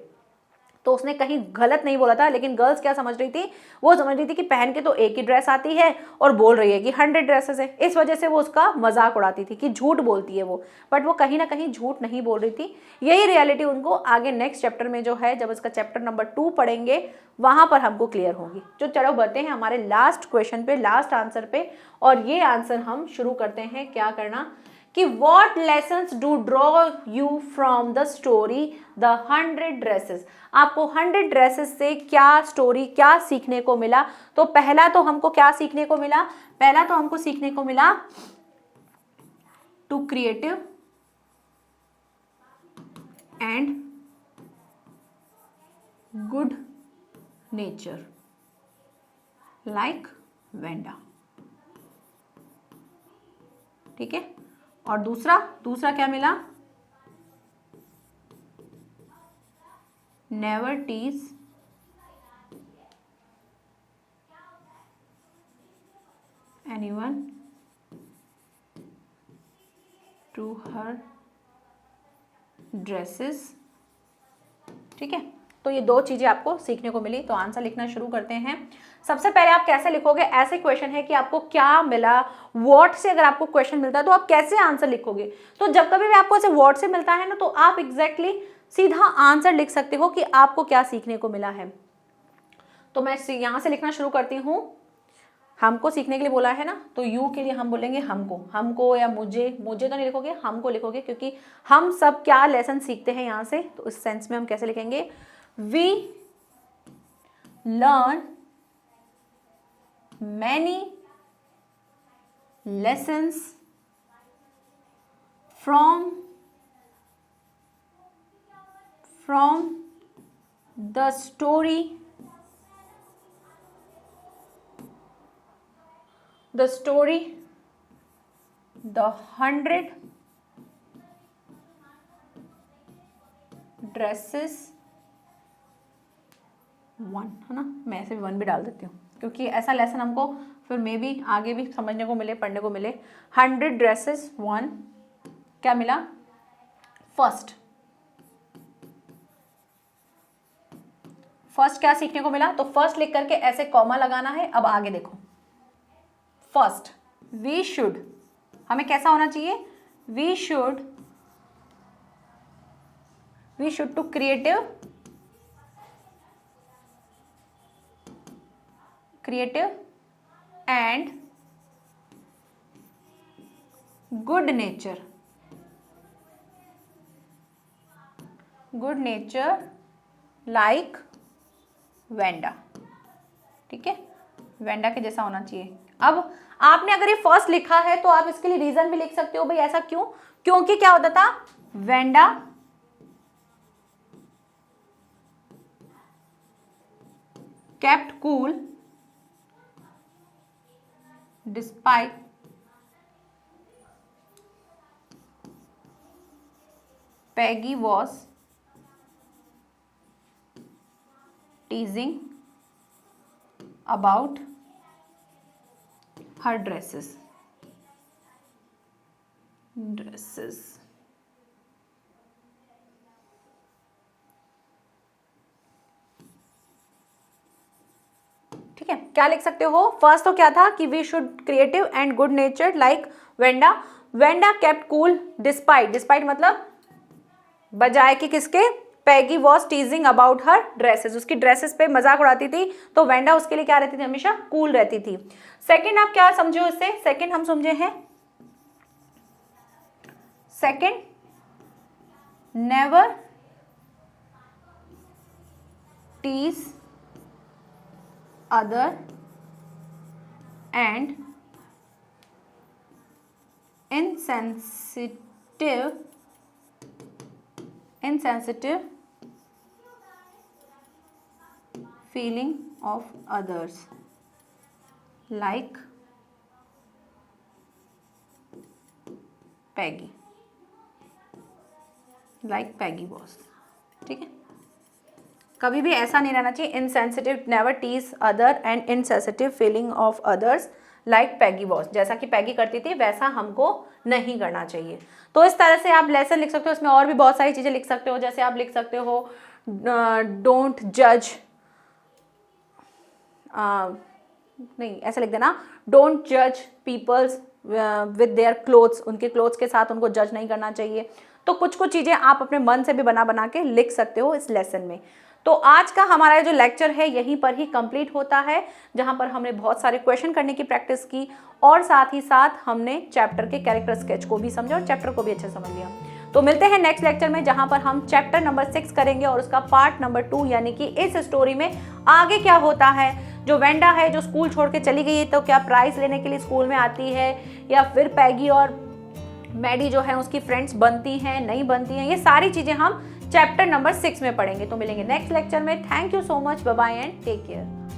तो उसने कहीं गलत नहीं बोला था। लेकिन गर्ल्स क्या समझ रही थी, वो समझ रही थी कि पहन के तो एक ही ड्रेस आती है और बोल रही है कि 100 ड्रेसेस है। इस वजह से वो उसका मजाक उड़ाती थी कि झूठ बोलती है वो, बट वो कहीं ना कहीं झूठ नहीं बोल रही थी। यही रियलिटी उनको आगे नेक्स्ट चैप्टर में जो है, जब उसका चैप्टर नंबर 2 पढ़ेंगे, वहां पर हमको क्लियर होगी। जो चलो बढ़ते हैं हमारे लास्ट क्वेश्चन पे, लास्ट आंसर पे। और ये आंसर हम शुरू करते हैं क्या करना कि what lessons do draw you from the story the 100 dresses। आपको 100 ड्रेसेस से क्या स्टोरी, क्या सीखने को मिला। तो पहला तो हमको क्या सीखने को मिला, पहला तो हमको सीखने को मिला to creative and good nature like Wanda. ठीक है, और दूसरा क्या मिला, never tease anyone to her dresses. ठीक है, तो ये दो चीजें आपको सीखने को मिली। तो आंसर लिखना शुरू करते हैं। सबसे पहले आप कैसे लिखोगे, ऐसे क्वेश्चन है कि आपको क्या मिला, व्हाट से अगर आपको क्वेश्चन मिलता है तो आप कैसे आंसर लिखोगे। तो जब कभी भी आपको ऐसे व्हाट से मिलता है ना, तो आप एग्जैक्टली सीधा आंसर लिख सकते हो कि आपको क्या सीखने को मिला है। तो मैं यहां से लिखना शुरू करती हूँ। हमको सीखने के लिए बोला है ना, तो यू के लिए हम बोलेंगे हमको या मुझे तो नहीं लिखोगे, हमको लिखोगे, क्योंकि हम सब क्या लेसन सीखते हैं यहाँ से। तो इस सेंस में हम कैसे लिखेंगे, we learn many lessons from the story the 100 dresses 1, है ना। मैं ऐसे 1 भी डाल देती हूँ, क्योंकि ऐसा लेसन हमको फिर मे भी आगे भी समझने को मिले, पढ़ने को मिले। 100 ड्रेसेस 1 क्या मिला, फर्स्ट क्या सीखने को मिला। तो फर्स्ट लिख करके ऐसे कॉमा लगाना है। अब आगे देखो, फर्स्ट वी शुड, हमें कैसा होना चाहिए, we should to creative and good nature like Wanda. ठीक है, वेंडा के जैसा होना चाहिए। अब आपने अगर ये फर्स्ट लिखा है तो आप इसके लिए रीजन भी लिख सकते हो, भाई ऐसा क्यों, क्योंकि क्या होता था, Wanda kept cool despite Peggy was teasing about her dresses. ठीक है, क्या लिख सकते हो, फर्स्ट तो क्या था कि we should creative and good natured like Wanda kept cool despite मतलब बजाय कि किसके, Peggy was teasing about her dresses, उसकी ड्रेसेस पे मजाक उड़ाती थी। तो वेंडा उसके लिए क्या रहती थी, हमेशा कूल रहती थी। सेकंड आप क्या समझो इससे, सेकंड हम समझे हैं, second never tease other and insensitive feeling of others like Peggy was। ठीक है, कभी भी ऐसा नहीं रहना चाहिए, insensitive, never tease other and insensitive feeling of others like Peggy was, जैसा कि पैगी करती थी वैसा हमको नहीं करना चाहिए। तो इस तरह से आप लेसन लिख सकते हो, इसमें और भी बहुत सारी चीज़ें लिख सकते हो, जैसे आप लिख सकते हो डोंट जज, नहीं ऐसा लिख देना, डोंट जज पीपल्स विद देयर क्लोथ्स, उनके क्लोथ्स के साथ उनको जज नहीं करना चाहिए। तो कुछ कुछ चीज़ें आप अपने मन से भी बना बना के लिख सकते हो इस लेसन में। तो आज का हमारा जो लेक्चर है यहीं पर ही कंप्लीट होता है, जहां पर हमने बहुत सारे क्वेश्चन करने की प्रैक्टिस की और साथ ही साथ हमने चैप्टर के कैरेक्टर स्केच को भी समझा और चैप्टर को भी अच्छे समझ लिया। तो मिलते हैं नेक्स्ट लेक्चर में, जहां पर हम चैप्टर नंबर 6 करेंगे और उसका पार्ट नंबर 2, यानी कि इस स्टोरी में आगे क्या होता है। जो वेंडा है जो स्कूल छोड़ के चली गई है, तो क्या प्राइज लेने के लिए स्कूल में आती है, या फिर पैगी और मैडी जो है उसकी फ्रेंड्स बनती हैं नहीं बनती हैं, ये सारी चीज़ें हम चैप्टर नंबर 6 में पढ़ेंगे। तो मिलेंगे नेक्स्ट लेक्चर में। Thank you so much, bye bye and take care.